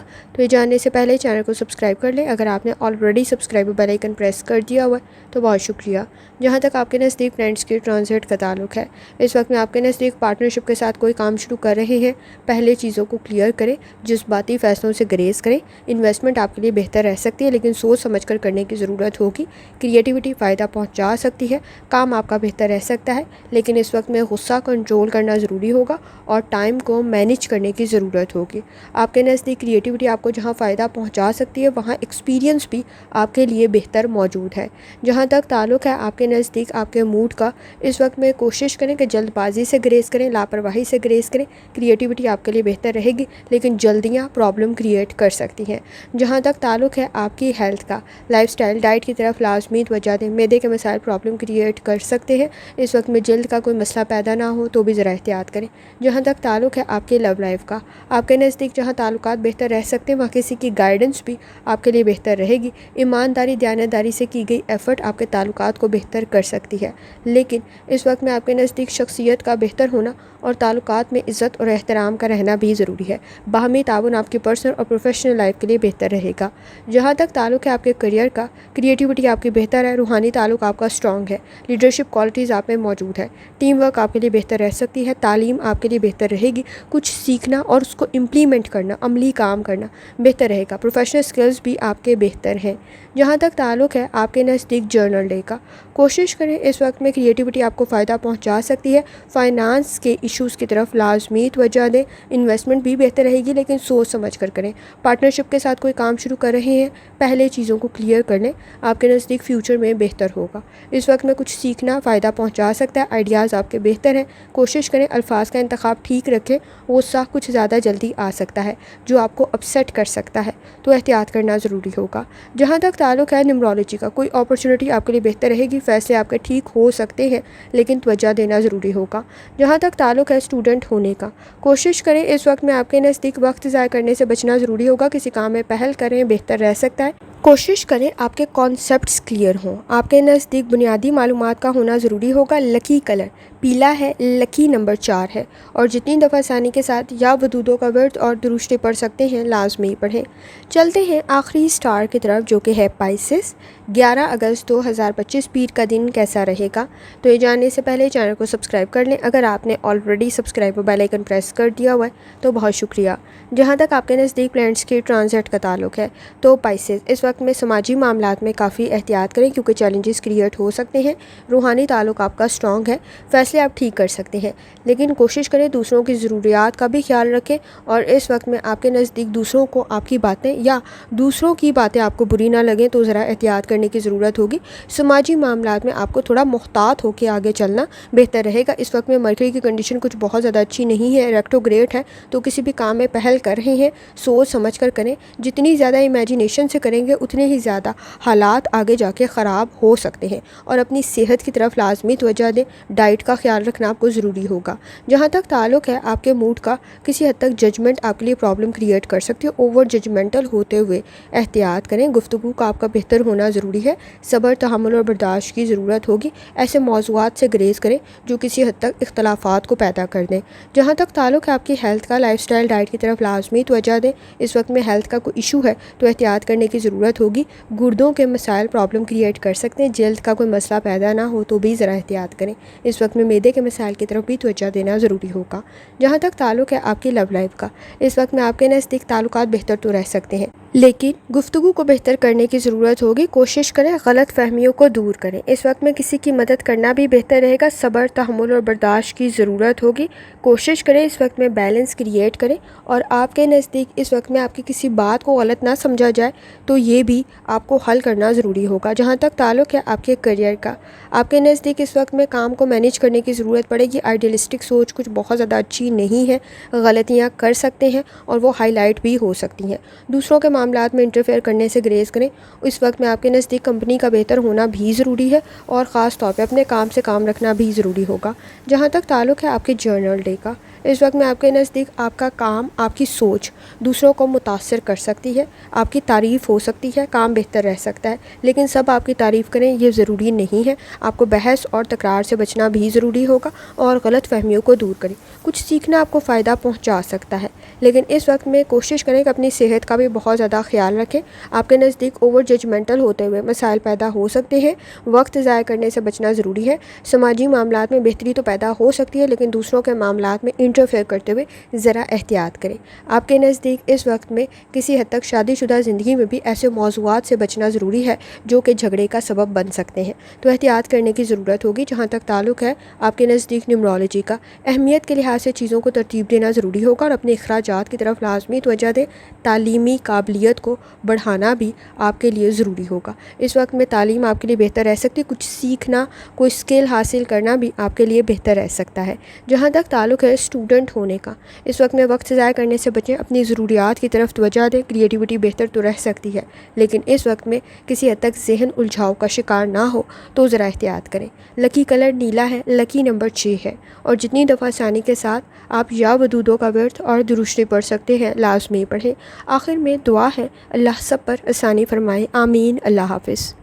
تو یہ جاننے سے پہلے چینل کو سبسکرائب کر لیں۔ اگر آپ نے already subscribe bell icon press کر دیا ہوا ہے تو بہت شکریہ۔ جہاں تک آپ کے نزدیک فرینڈس کے ٹرانزٹ کا تعلق ہے، اس وقت میں آپ کے نزدیک پارٹنرشپ کے ساتھ کوئی کام شروع کر رہے ہیں، پہلے چیزوں کو کلیئر کریں، جذباتی فیصلوں سے گریز کریں۔ انویسٹمنٹ آپ کے لیے بہتر رہ سکتی ہے، لیکن سوچ سمجھ کر کرنے کی ضرورت ہوگی۔ کریٹیوٹی فائدہ پہنچا سکتی ہے، کام آپ کا بہتر رہ سکتا ہے، لیکن اس وقت میں غصہ کنٹرول کرنا ضروری ہوگا اور ٹائم کو مینیج کرنے کی ضرورت ہوگی۔ آپ کے نزدیک کریٹیوٹی آپ کو جہاں فائدہ پہنچا سکتی ہے، وہاں ایکسپیرینس بھی آپ کے لیے بہتر موجود ہے۔ جہاں تک تعلق ہے آپ کے نزدیک آپ کے موڈ کا، اس وقت میں کوشش کریں کہ جلد بازی سے گریز کریں، لاپرواہی سے گریز کریں۔ کریٹیوٹی آپ کے لیے بہتر رہے گی، لیکن جلدیاں پرابلم کریٹ کر سکتی ہیں۔ جہاں تک تعلق ہے آپ کی ہیلتھ کا، لائف سٹائل ڈائٹ کی طرف لازمی توجہ دیں۔ معدے کے مسائل پرابلم کریٹ کر سکتے ہیں، اس وقت میں جلد کا کوئی مسئلہ پیدا نہ ہو تو بھی ذرا احتیاط کریں۔ جہاں تک تعلق ہے آپ کے لو لائف کا، آپ کے نزدیک جہاں تعلقات بہتر رہ سکتے ہیں، وہاں کسی کی گائیڈنس بھی آپ کے لیے بہتر رہے گی۔ ایمانداری، دیانتداری سے کی گئی ایفرٹ آپ کے تعلقات کو بہتر کر سکتی ہے، لیکن اس وقت میں آپ کے نزدیک شخصیت کا بہتر ہونا اور تعلقات میں عزت اور احترام کا رہنا بھی ضروری ہے۔ باہمی تعاون آپ کی پرسنل اور پروفیشنل لائف کے لیے بہتر رہے گا۔ جہاں تک تعلق ہے آپ کے کریئر کا، کریٹیوٹی آپ کی بہتر ہے، روحانی تعلق آپ کا اسٹرانگ ہے، لیڈرشپ کوالٹیز آپ میں موجود ہے، ٹیم ورک آپ کے لیے بہتر رہ سکتی ہے، تعلیم آپ کے لیے بہتر رہے گی، کچھ سیکھنا اور اس کو امپلیمنٹ کرنا، عملی کام کرنا بہتر رہے گا، پروفیشنل سکلز بھی آپ کے بہتر ہیں۔ جہاں تک تعلق ہے آپ کے نزدیک جرنل ڈے کا، کوشش کریں اس وقت میں کریٹیوٹی آپ کو فائدہ پہنچا سکتی ہے، فائنانس کے ایشوز کی طرف لازمی توجہ دیں، انویسٹمنٹ بھی بہتر رہے گی، لیکن سوچ سمجھ کر کریں۔ پارٹنرشپ کے ساتھ کوئی کام شروع کر رہے ہیں، پہلے چیزوں کو کلیئر کر لیں، آپ کے نزدیک فیوچر میں بہتر ہوگا۔ اس وقت میں کچھ سیکھنا فائدہ پہنچا سکتا ہے، آئیڈیاز آپ کے بہتر ہیں، کوشش کریں الفاظ کا انتخاب ٹھیک رکھیں، غصہ کچھ زیادہ جلدی آ سکتا ہے جو آپ کو اپسیٹ کر سکتا ہے، تو احتیاط کرنا ضروری ہوگا۔ جہاں تک تعلق ہے نیورولوجی کا، کوئی اپرچونٹی آپ کے لیے بہتر رہے گی، فیصلے آپ کے ٹھیک ہو سکتے ہیں، لیکن توجہ دینا ضروری ہوگا۔ جہاں تک تعلق ہے اسٹوڈنٹ ہونے کا، کوشش کریں اس وقت میں آپ کے نزدیک وقت ضائع کرنے سے بچنا ضروری ہوگا، کسی کام میں پہل کریں، بہتر رہ سکتا ہے، کوشش کریں آپ کے کانسیپٹس کلیئر ہوں، آپ کے نزدیک بنیادی معلومات کا ہونا ضروری ہوگا۔ لکی کلر پیلا ہے، لکی نمبر 4 ہے، اور جتنی دفعہ آسانی کے ساتھ یا ودودوں کا ورد اور درشٹی پڑھ سکتے ہیں لازمی پڑھیں۔ چلتے ہیں آخری اسٹار کی طرف جو کہ ہے پائسس۔ 11 اگست 2025 پیر کا دن کیسا رہے گا؟ تو یہ جاننے سے پہلے چینل کو سبسکرائب کر لیں۔ اگر آپ نے already subscribe bell icon press کر دیا ہوا ہے تو بہت شکریہ۔ جہاں تک آپ کے نزدیک پلانٹس کے ٹرانزٹ کا تعلق ہے تو پائسس اس وقت میں سماجی معاملات میں کافی احتیاط کریں، کیونکہ چیلنجز کریٹ ہو سکتے ہیں۔ روحانی تعلق آپ کا اسٹرانگ ہے، فیصلے آپ ٹھیک کر سکتے ہیں، لیکن کوشش کریں دوسروں کی ضروریات کا بھی خیال رکھیں، اور اس وقت میں آپ کے نزدیک دوسروں کو آپ کی باتیں یا دوسروں کی باتیں آپ کو بری نہ لگیں تو ذرا احتیاط کرنے کی ضرورت ہوگی۔ سماجی معاملات میں آپ کو تھوڑا محتاط ہو کے آگے چلنا بہتر رہے گا۔ اس وقت میں مرکری کی کنڈیشن کچھ بہت زیادہ اچھی نہیں ہے، ریکٹوگریڈ ہے، تو کسی بھی کام میں پہل کر رہے ہیں سوچ سمجھ کر کریں، جتنی زیادہ امیجینیشن سے کریں گے اتنے ہی زیادہ حالات آگے جا کے خراب ہو سکتے ہیں، اور اپنی صحت کی طرف لازمی توجہ دیں، ڈائٹ کا خیال رکھنا آپ کو ضروری ہوگا۔ جہاں تک تعلق ہے آپ کے موڈ کا، کسی حد تک ججمنٹ آپ کے لیے پرابلم کریٹ کر سکتی ہے، اوور ججمنٹل ہوتے ہوئے احتیاط کریں، گفتگو کا آپ کا بہتر ہونا ضروری ہے، صبر، تحمل اور برداشت کی ضرورت ہوگی، ایسے موضوعات سے گریز کریں جو کسی حد تک اختلافات کو پیدا کر دیں۔ جہاں تک تعلق ہے آپ کی ہیلتھ کا، لائف سٹائل ڈائٹ کی طرف لازمی توجہ دیں، اس وقت میں ہیلتھ کا کوئی ایشو ہے تو احتیاط کرنے کی ضرورت ہوگی، گردوں کے مسائل پرابلم کریٹ کر سکتے ہیں، جلد کا کوئی مسئلہ پیدا نہ ہو تو بھی ذرا احتیاط کریں، اس وقت میں معدے کے مسائل کی طرف بھی توجہ دینا ضروری ہوگا۔ جہاں تک تعلق ہے آپ کی لو لائف کا، اس وقت میں آپ کے نزدیک تعلقات بہتر تو رہ سکتے ہیں، لیکن گفتگو کو بہتر کرنے کی ضرورت ہوگی۔ کوشش کریں غلط فہمیوں کو دور کریں۔ اس وقت میں کسی کی مدد کرنا بھی بہتر رہے گا۔ صبر، تحمل اور برداشت کی ضرورت ہوگی۔ کوشش کریں اس وقت میں بیلنس کریٹ کریں، اور آپ کے نزدیک اس وقت میں آپ کی کسی بات کو غلط نہ سمجھا جائے تو یہ بھی آپ کو حل کرنا ضروری ہوگا۔ جہاں تک تعلق ہے آپ کے کیریئر کا، آپ کے نزدیک اس وقت میں کام کو مینیج کرنے کی ضرورت پڑے گی۔ آئیڈیلسٹک سوچ کچھ بہت زیادہ اچھی نہیں ہے، غلطیاں کر سکتے ہیں اور وہ ہائی لائٹ بھی ہو سکتی ہیں۔ دوسروں کے معاملات میں انٹرفیئر کرنے سے گریز کریں۔ اس وقت میں آپ کے نزدیک کمپنی کا بہتر ہونا بھی ضروری ہے، اور خاص طور پہ اپنے کام سے کام رکھنا بھی ضروری ہوگا۔ جہاں تک تعلق ہے آپ کے جرنل ڈے کا، اس وقت میں آپ کے نزدیک آپ کا کام، آپ کی سوچ دوسروں کو متاثر کر سکتی ہے، آپ کی تعریف ہو سکتی ہے، کام بہتر رہ سکتا ہے، لیکن سب آپ کی تعریف کریں یہ ضروری نہیں ہے۔ آپ کو بحث اور تکرار سے بچنا بھی ضروری ہوگا، اور غلط فہمیوں کو دور کریں۔ کچھ سیکھنا آپ کو فائدہ پہنچا سکتا ہے، لیکن اس وقت میں کوشش کریں کہ اپنی صحت کا بھی بہت زیادہ خیال رکھیں۔ آپ کے نزدیک اوور ججمنٹل ہوتے ہوئے مسائل پیدا ہو سکتے ہیں۔ وقت ضائع کرنے سے بچنا ضروری ہے۔ سماجی معاملات میں بہتری تو پیدا ہو سکتی ہے، لیکن دوسروں کے معاملات میں انٹرفیئر کرتے ہوئے ذرا احتیاط کریں۔ آپ کے نزدیک اس وقت میں کسی حد تک شادی شدہ زندگی میں بھی ایسے موضوعات سے بچنا ضروری ہے جو کہ جھگڑے کا سبب بن سکتے ہیں، تو احتیاط کرنے کی ضرورت ہوگی۔ جہاں تک تعلق ہے آپ کے نزدیک نیومرولوجی کا، اہمیت کے لحاظ سے چیزوں کو ترتیب دینا ضروری ہوگا اور اپنے اخراجات کی طرف لازمی توجہ دیں۔ تعلیمی قابلیت کو بڑھانا بھی آپ کے لیے ضروری ہوگا۔ اس وقت میں تعلیم آپ کے لیے بہتر رہ سکتی ہے، کچھ سیکھنا، کوئی اسکل حاصل کرنا بھی آپ کے لیے بہتر رہ سکتا ہے۔ جہاں تک تعلق ہے اسٹوڈنٹ ہونے کا، اس وقت میں وقت ضائع کرنے سے بچیں، اپنی ضروریات کی طرف توجہ دیں۔ کریٹیوٹی بہتر تو رہ سکتی ہے، لیکن اس وقت میں کسی حد تک ذہن الجھاؤ کا شکار نہ ہو تو ذرا احتیاط کریں۔ لکی کلر نیلا ہے، لکی نمبر 6 ہے، اور جتنی دفعہ آسانی کے ساتھ آپ یا ودودوں کا ورد اور درود شریف پڑھ سکتے ہیں لازمی پڑھیں۔ آخر میں دعا ہے، اللہ سب پر آسانی فرمائے، آمین۔ اللہ حافظ۔